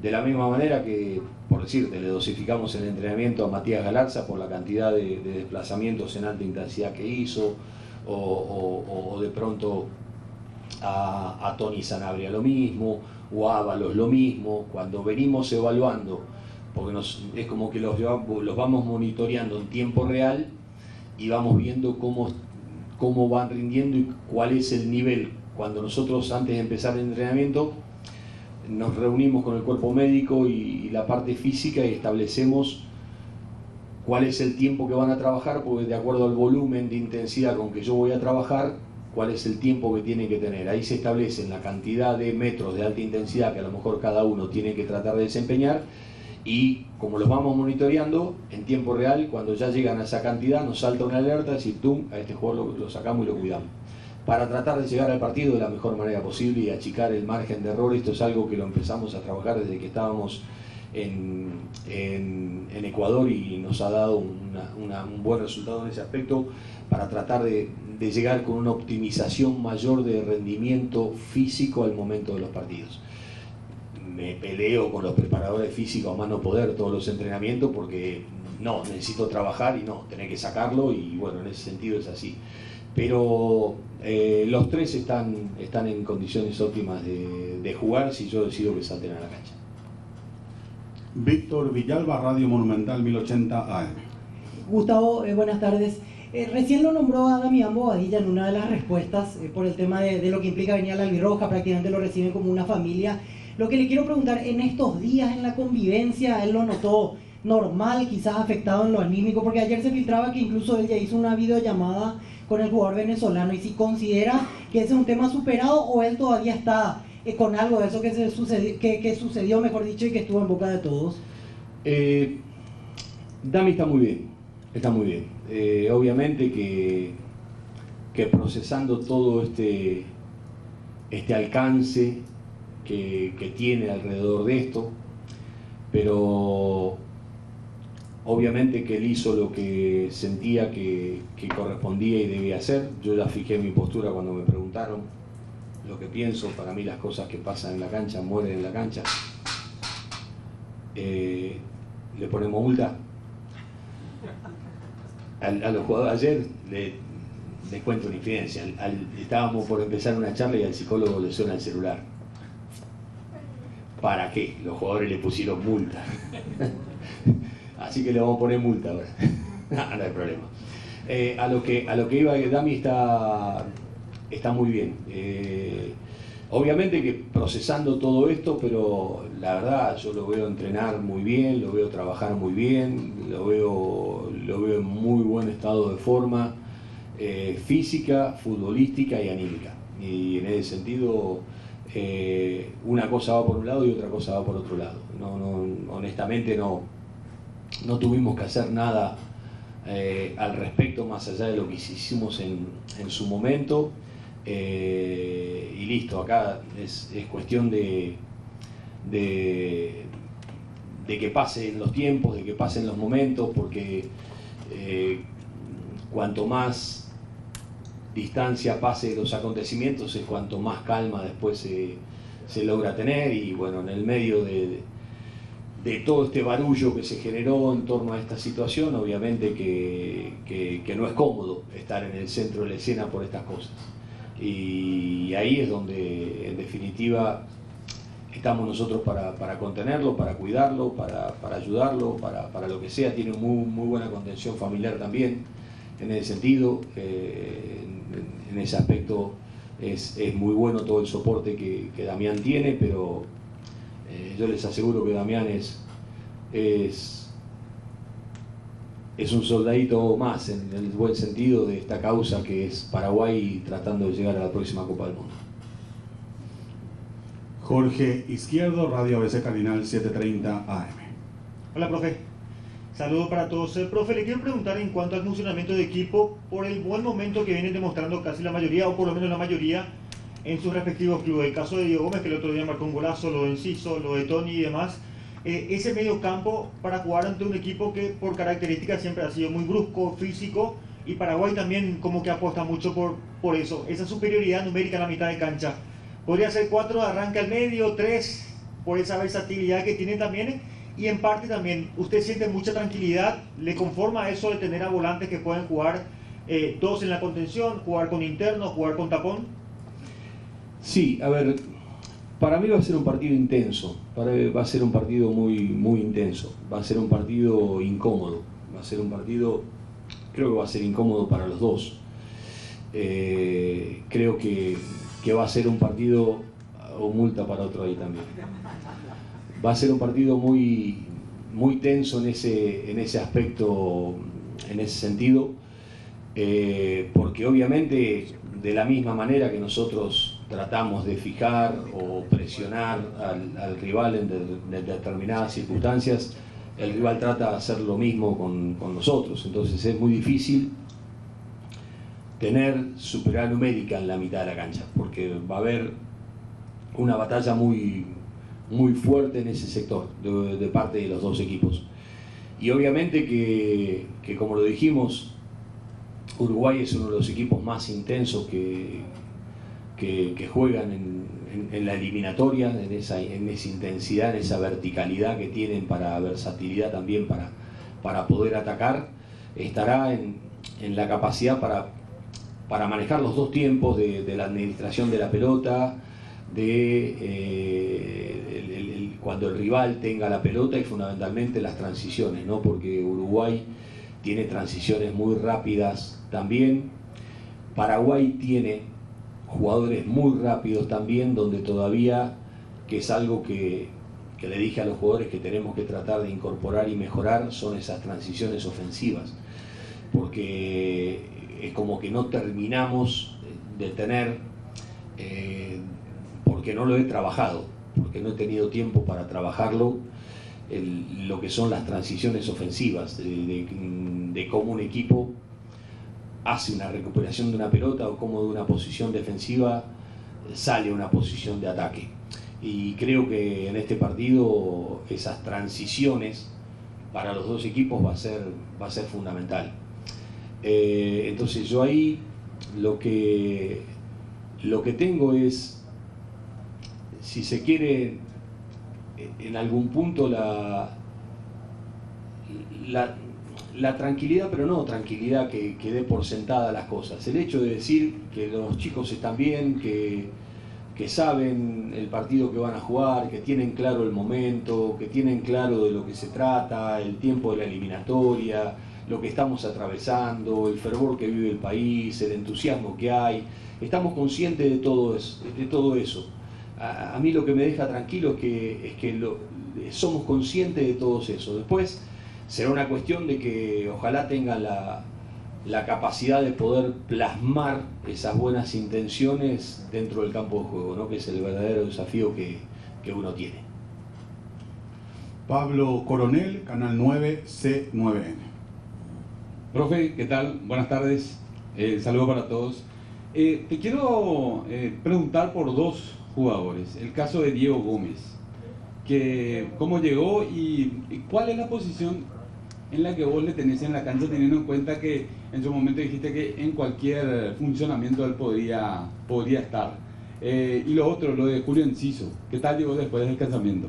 De la misma manera que, por decirte, le dosificamos el entrenamiento a Matías Galarza por la cantidad de desplazamientos en alta intensidad que hizo, o de pronto a Tony Sanabria lo mismo, o a Ábalos lo mismo. Cuando venimos evaluando, porque es como que los vamos monitoreando en tiempo real y vamos viendo cómo van rindiendo y cuál es el nivel. Cuando nosotros, antes de empezar el entrenamiento, nos reunimos con el cuerpo médico y la parte física y establecemos cuál es el tiempo que van a trabajar, porque de acuerdo al volumen de intensidad con que yo voy a trabajar, cuál es el tiempo que tienen que tener. Ahí se establecen la cantidad de metros de alta intensidad que a lo mejor cada uno tiene que tratar de desempeñar, y como los vamos monitoreando en tiempo real, cuando ya llegan a esa cantidad nos salta una alerta, es decir, ¡tum!, a este jugador lo sacamos y lo cuidamos, para tratar de llegar al partido de la mejor manera posible y achicar el margen de error. Esto es algo que lo empezamos a trabajar desde que estábamos en Ecuador, y nos ha dado un buen resultado en ese aspecto, para tratar de llegar con una optimización mayor de rendimiento físico al momento de los partidos. Me peleo con los preparadores físicos a mano poder todos los entrenamientos, porque no, necesito trabajar y no, tener que sacarlo, y bueno, en ese sentido es así. Pero los tres están en condiciones óptimas de jugar si yo decido que salten a la cancha. Víctor Villalba, Radio Monumental 1080 AM. Gustavo, buenas tardes. Recién lo nombró a Damián Bobadilla en una de las respuestas por el tema de lo que implica venir a la Albirroja, prácticamente lo reciben como una familia. Lo que le quiero preguntar, en estos días en la convivencia, ¿él lo notó normal, quizás afectado en lo anímico? Porque ayer se filtraba que incluso él ya hizo una videollamada con el jugador venezolano, y si considera que ese es un tema superado, o él todavía está con algo de eso que sucedió, mejor dicho, y que estuvo en boca de todos. Dami está muy bien. Obviamente que procesando todo este alcance que tiene alrededor de esto, pero obviamente que él hizo lo que sentía que correspondía y debía hacer. Yo ya fijé mi postura cuando me preguntaron lo que pienso. Para mí las cosas que pasan en la cancha mueren en la cancha. Le ponemos multa a los jugadores. Ayer les cuento una infidencia. Estábamos por empezar una charla y al psicólogo le suena el celular. ¿Para qué? Los jugadores le pusieron multa. Así que le vamos a poner multa ahora. No hay problema. A lo que iba, Dami está muy bien. Obviamente que procesando todo esto, pero la verdad yo lo veo entrenar muy bien, lo veo trabajar muy bien, lo veo en muy buen estado de forma física, futbolística y anímica. Y en ese sentido, una cosa va por un lado y otra cosa va por otro lado. Honestamente no tuvimos que hacer nada al respecto, más allá de lo que hicimos en su momento, y listo. Acá es cuestión de que pasen los tiempos, de que pasen los momentos, porque cuanto más distancia pase de los acontecimientos es cuanto más calma después se logra tener. Y bueno, en el medio de todo este barullo que se generó en torno a esta situación, obviamente que no es cómodo estar en el centro de la escena por estas cosas. Y ahí es donde, en definitiva, estamos nosotros para contenerlo, para cuidarlo, para ayudarlo, para lo que sea. Tiene muy buena contención familiar también, en ese sentido. En ese aspecto es muy bueno todo el soporte que Damián tiene, pero yo les aseguro que Damián es un soldadito más, en el buen sentido, de esta causa que es Paraguay tratando de llegar a la próxima Copa del Mundo. Jorge Izquierdo, Radio ABC Cardinal 730 AM. Hola, profe. Saludos para todos. Profe, le quiero preguntar en cuanto al funcionamiento de equipo, por el buen momento que vienen demostrando casi la mayoría, o por lo menos la mayoría, en sus respectivos clubes. El caso de Diego Gómez, que el otro día marcó un golazo, lo de Enciso, lo de Tony y demás. Ese medio campo para jugar ante un equipo que por características siempre ha sido muy brusco, físico, y Paraguay también como que apuesta mucho por eso, esa superioridad numérica en la mitad de cancha. Podría ser 4 de arranque al medio, 3 por esa versatilidad que tiene también. Y en parte también, usted siente mucha tranquilidad, le conforma eso de tener a volantes que pueden jugar todos en la contención, jugar con interno, jugar con tapón. Sí, a ver, para mí va a ser un partido intenso, va a ser un partido muy intenso, va a ser un partido incómodo, va a ser un partido, creo que va a ser incómodo para los dos. Creo que va a ser un partido, o multa para otro ahí también, va a ser un partido muy tenso en ese aspecto, en ese sentido, porque obviamente de la misma manera que nosotros tratamos de fijar o presionar al rival en determinadas circunstancias, el rival trata de hacer lo mismo con nosotros. Entonces es muy difícil tener superioridad numérica en la mitad de la cancha, porque va a haber una batalla muy fuerte en ese sector de parte de los dos equipos. Y obviamente que como lo dijimos, Uruguay es uno de los equipos más intensos que juegan en la eliminatoria, en esa intensidad, en esa verticalidad que tienen, para versatilidad también para poder atacar. Estará en la capacidad para manejar los dos tiempos de la administración de la pelota, cuando el rival tenga la pelota, y fundamentalmente las transiciones, ¿no? Porque Uruguay tiene transiciones muy rápidas también. Paraguay tiene jugadores muy rápidos también, donde todavía, que es algo que le dije a los jugadores que tenemos que tratar de incorporar y mejorar, son esas transiciones ofensivas, porque es como que no terminamos de tener, porque no lo he trabajado, porque no he tenido tiempo para trabajarlo, lo que son las transiciones ofensivas, de cómo un equipo hace una recuperación de una pelota o cómo de una posición defensiva sale a una posición de ataque. Y creo que en este partido esas transiciones para los dos equipos va a ser fundamental. Entonces yo ahí lo que tengo es, si se quiere, en algún punto la tranquilidad, pero no tranquilidad que dé por sentada las cosas. El hecho de decir que los chicos están bien, que saben el partido que van a jugar, que tienen claro el momento, que tienen claro de lo que se trata, el tiempo de la eliminatoria, lo que estamos atravesando, el fervor que vive el país, el entusiasmo que hay. Estamos conscientes de todo eso. A mí lo que me deja tranquilo es que somos conscientes de todo eso. Después será una cuestión de que ojalá tengan la capacidad de poder plasmar esas buenas intenciones dentro del campo de juego, ¿no? Que es el verdadero desafío que uno tiene. Pablo Coronel, Canal 9, C9N. Profe, ¿qué tal? Buenas tardes. Saludo para todos. Te quiero preguntar por dos jugadores. El caso de Diego Gómez, que cómo llegó y cuál es la posición en la que vos le tenés en la cancha, teniendo en cuenta que en su momento dijiste que en cualquier funcionamiento él podría estar. Y lo otro, lo de Julio Enciso, ¿qué tal llegó después del casamiento?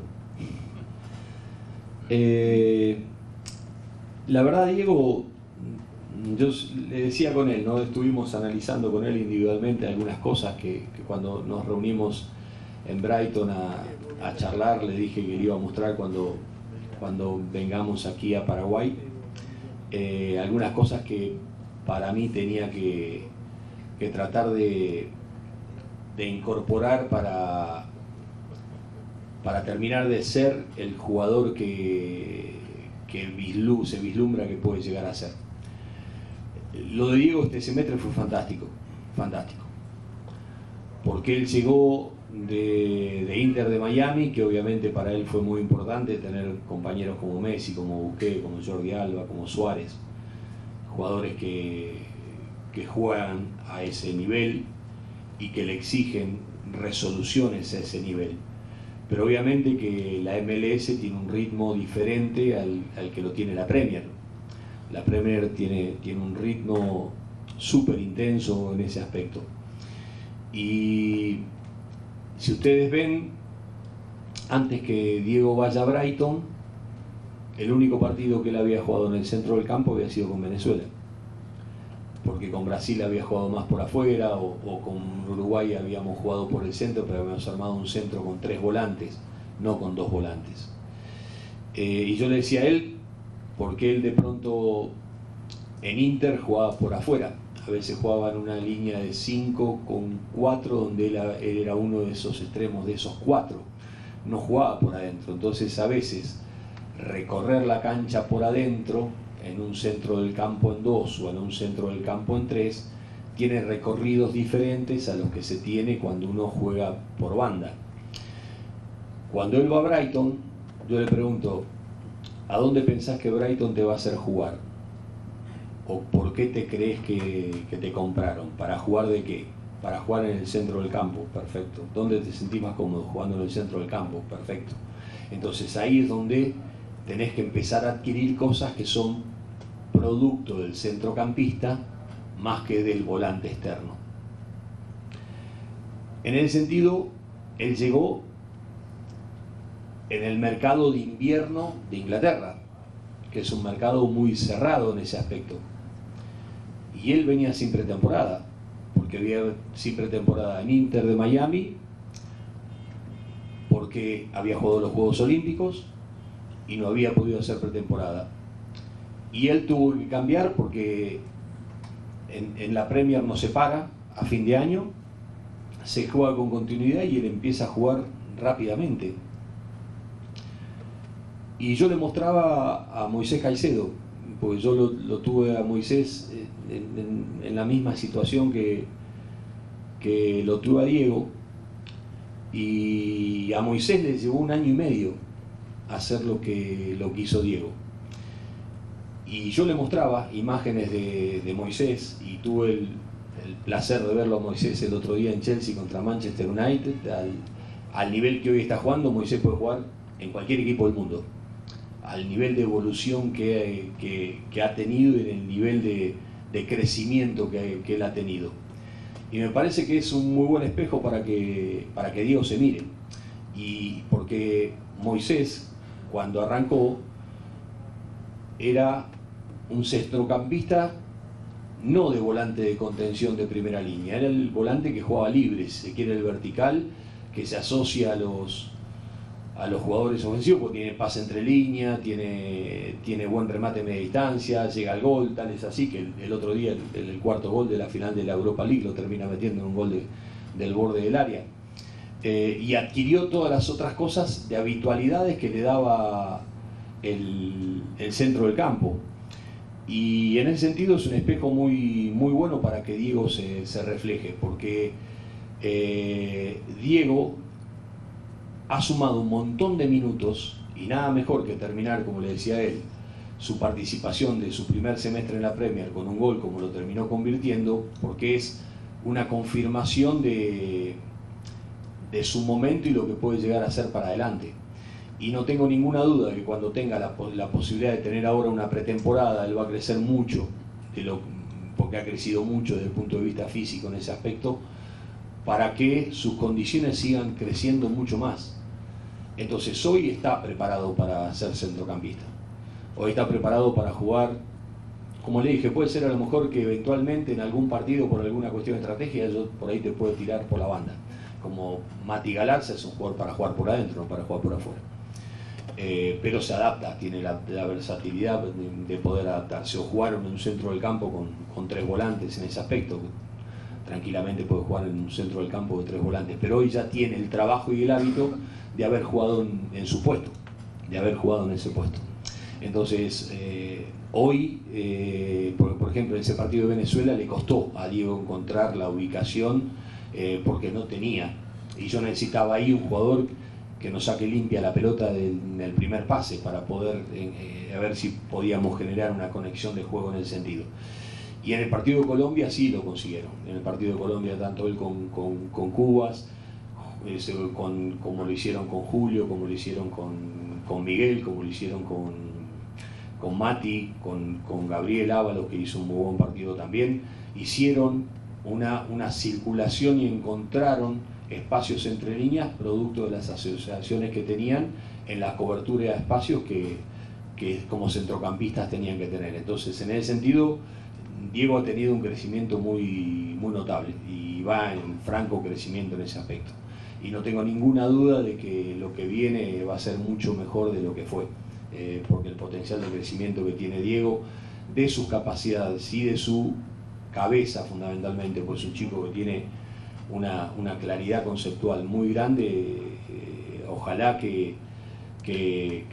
La verdad, Diego, yo le decía con él, ¿no? Estuvimos analizando con él individualmente algunas cosas que cuando nos reunimos en Brighton a charlar, le dije que le iba a mostrar cuando vengamos aquí a Paraguay. Algunas cosas que para mí tenía que tratar de incorporar para terminar de ser el jugador que se vislumbra que puede llegar a ser. Lo de Diego este semestre fue fantástico, porque él llegó de Inter de Miami, que obviamente para él fue muy importante tener compañeros como Messi, como Busquets, como Jordi Alba, como Suárez, jugadores que juegan a ese nivel y que le exigen resoluciones a ese nivel. Pero obviamente que la MLS tiene un ritmo diferente al que lo tiene la Premier. La Premier tiene un ritmo súper intenso en ese aspecto. Y Si ustedes ven, antes que Diego vaya a Brighton, el único partido que él había jugado en el centro del campo había sido con Venezuela, porque con Brasil había jugado más por afuera, o con Uruguay habíamos jugado por el centro, pero habíamos armado un centro con 3 volantes, no con 2 volantes. Y yo le decía a él, porque él de pronto en Inter jugaba por afuera, a veces jugaba en una línea de 5 con 4, donde él era uno de esos extremos, de esos 4, no jugaba por adentro. Entonces a veces recorrer la cancha por adentro, en un centro del campo en 2 o en un centro del campo en 3, tiene recorridos diferentes a los que se tiene cuando uno juega por banda. Cuando él va a Brighton, yo le pregunto, ¿a dónde pensás que Brighton te va a hacer jugar? ¿O por qué te crees que te compraron? ¿Para jugar de qué? Para jugar en el centro del campo, perfecto. ¿Dónde te sentís más cómodo? Jugando en el centro del campo, perfecto. Entonces ahí es donde tenés que empezar a adquirir cosas que son producto del centrocampista más que del volante externo. En ese sentido, él llegó en el mercado de invierno de Inglaterra, que es un mercado muy cerrado en ese aspecto. Y él venía sin pretemporada, porque había sin pretemporada en Inter de Miami, porque había jugado los Juegos Olímpicos y no había podido hacer pretemporada. Y él tuvo que cambiar porque en la Premier no se para a fin de año, se juega con continuidad y él empieza a jugar rápidamente. Y yo le mostraba a Moisés Caicedo, porque yo lo tuve a Moisés en la misma situación que lo tuve a Diego, y a Moisés le llevó 1 año y medio hacer lo que hizo Diego. Y yo le mostraba imágenes de Moisés, y tuve el placer de verlo a Moisés el otro día en Chelsea contra Manchester United. Al nivel que hoy está jugando, Moisés puede jugar en cualquier equipo del mundo, al nivel de evolución que ha tenido y en el nivel de crecimiento que él ha tenido. Y me parece que es un muy buen espejo para que Diego se mire. Y porque Moisés, cuando arrancó, era un centrocampista no de volante de contención de primera línea, era el volante que jugaba libre, si se quiere, el vertical, que se asocia a los jugadores ofensivos, porque tiene pase entre líneas, tiene buen remate de media distancia, llega al gol, tal es así que el otro día el 4º gol de la final de la Europa League lo termina metiendo en un gol del borde del área. Y adquirió todas las otras cosas de habitualidades que le daba el centro del campo. Y en ese sentido es un espejo muy, muy bueno para que Diego se refleje, porque Diego ha sumado un montón de minutos, y nada mejor que terminar, como le decía él, su participación de su primer semestre en la Premier con un gol como lo terminó convirtiendo, porque es una confirmación de su momento y lo que puede llegar a ser para adelante. Y no tengo ninguna duda de que cuando tenga la posibilidad de tener ahora una pretemporada, él va a crecer mucho, porque ha crecido mucho desde el punto de vista físico en ese aspecto, para que sus condiciones sigan creciendo mucho más. Entonces hoy está preparado para ser centrocampista, hoy está preparado para jugar, como le dije, puede ser a lo mejor que eventualmente en algún partido, por alguna cuestión de estrategia, yo por ahí te puedo tirar por la banda, como Mati Galarza es un jugador para jugar por adentro, no para jugar por afuera. Pero se adapta, tiene la versatilidad de poder adaptarse, o jugar en un centro del campo con 3 volantes en ese aspecto. Tranquilamente puede jugar en un centro del campo de 3 volantes, pero hoy ya tiene el trabajo y el hábito de haber jugado en su puesto, de haber jugado en ese puesto. Entonces, hoy, por ejemplo, en ese partido de Venezuela le costó a Diego encontrar la ubicación porque no tenía, y yo necesitaba ahí un jugador que nos saque limpia la pelota en el primer pase para poder a ver si podíamos generar una conexión de juego en el sentido. Y en el partido de Colombia sí lo consiguieron. En el partido de Colombia, tanto él con Cubas, como lo hicieron con Julio, como lo hicieron con Miguel, como lo hicieron con Mati, con Gabriel Ábalos, que hizo un muy buen partido también, hicieron una circulación y encontraron espacios entre líneas, producto de las asociaciones que tenían en la cobertura de espacios que como centrocampistas tenían que tener. Entonces, en ese sentido, Diego ha tenido un crecimiento muy notable y va en franco crecimiento en ese aspecto. Y no tengo ninguna duda de que lo que viene va a ser mucho mejor de lo que fue, porque el potencial de crecimiento que tiene Diego, de sus capacidades y de su cabeza fundamentalmente, pues es un chico que tiene una claridad conceptual muy grande, ojalá que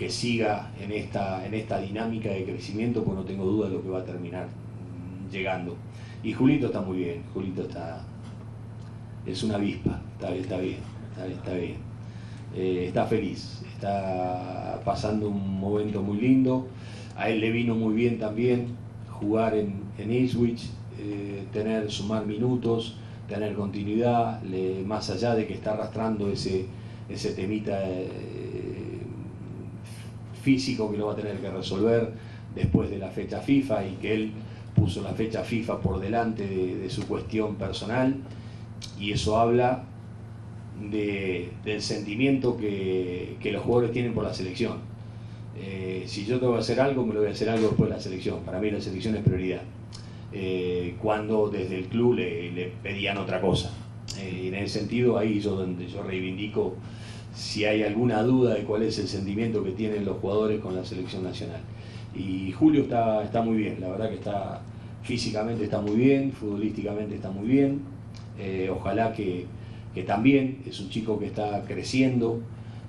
siga en esta dinámica de crecimiento, pues no tengo duda de lo que va a terminar llegando. Y Julito está muy bien, Julito es una avispa, está bien. Está feliz, está pasando un momento muy lindo, a él le vino muy bien también jugar en Ipswich, sumar minutos, tener continuidad, más allá de que está arrastrando ese temita físico que lo va a tener que resolver después de la fecha FIFA, y que él puso la fecha FIFA por delante de su cuestión personal, y eso habla del sentimiento que los jugadores tienen por la selección. Si yo tengo que hacer algo, me lo voy a hacer algo después de la selección. Para mí la selección es prioridad. Cuando desde el club le pedían otra cosa. Y en ese sentido, ahí donde yo reivindico si hay alguna duda de cuál es el sentimiento que tienen los jugadores con la selección nacional. Y Julio está muy bien, la verdad que físicamente está muy bien, futbolísticamente está muy bien. Ojalá que también es un chico que está creciendo,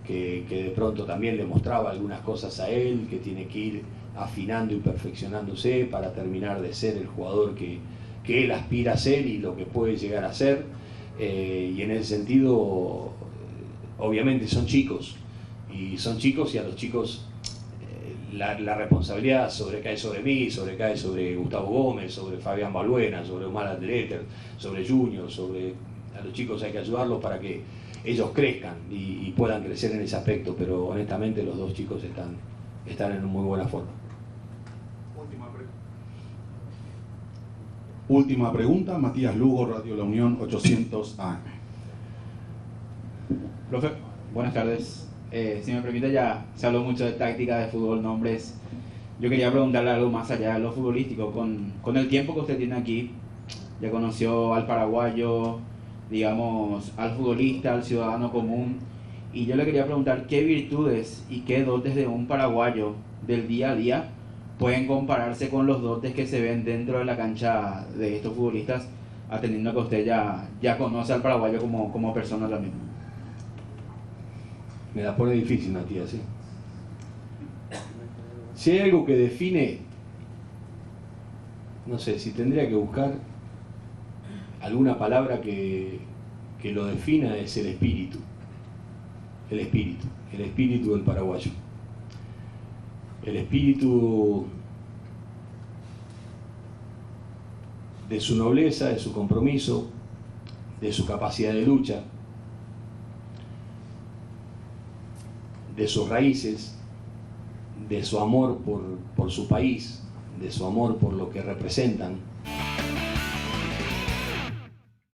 que de pronto también le mostraba algunas cosas a él, que tiene que ir afinando y perfeccionándose para terminar de ser el jugador que él aspira a ser y lo que puede llegar a ser. Y en ese sentido, obviamente son chicos y a los chicos la responsabilidad sobrecae sobre mí, sobrecae sobre Gustavo Gómez, sobre Fabián Balbuena, sobre Omar Aldereter, sobre Junior, a los chicos hay que ayudarlos para que ellos crezcan y puedan crecer en ese aspecto, pero honestamente los dos chicos están en muy buena forma. Última pregunta, Matías Lugo, Radio La Unión 800 AM. Profe, buenas tardes. Si me permite, ya se habló mucho de táctica, de fútbol, nombres. Yo quería preguntarle algo más allá de lo futbolístico. Con el tiempo que usted tiene aquí, ya conoció al paraguayo, digamos, al futbolista, al ciudadano común. Y yo le quería preguntar qué virtudes y qué dotes de un paraguayo del día a día pueden compararse con los dotes que se ven dentro de la cancha de estos futbolistas, atendiendo a que usted ya conoce al paraguayo como persona también. Me la pone difícil, Matías, ¿sí? Si hay algo que define, no sé, si tendría que buscar alguna palabra que lo defina, es el espíritu. El espíritu del paraguayo. El espíritu de su nobleza, de su compromiso, de su capacidad de lucha, de sus raíces, de su amor por su país, de su amor por lo que representan.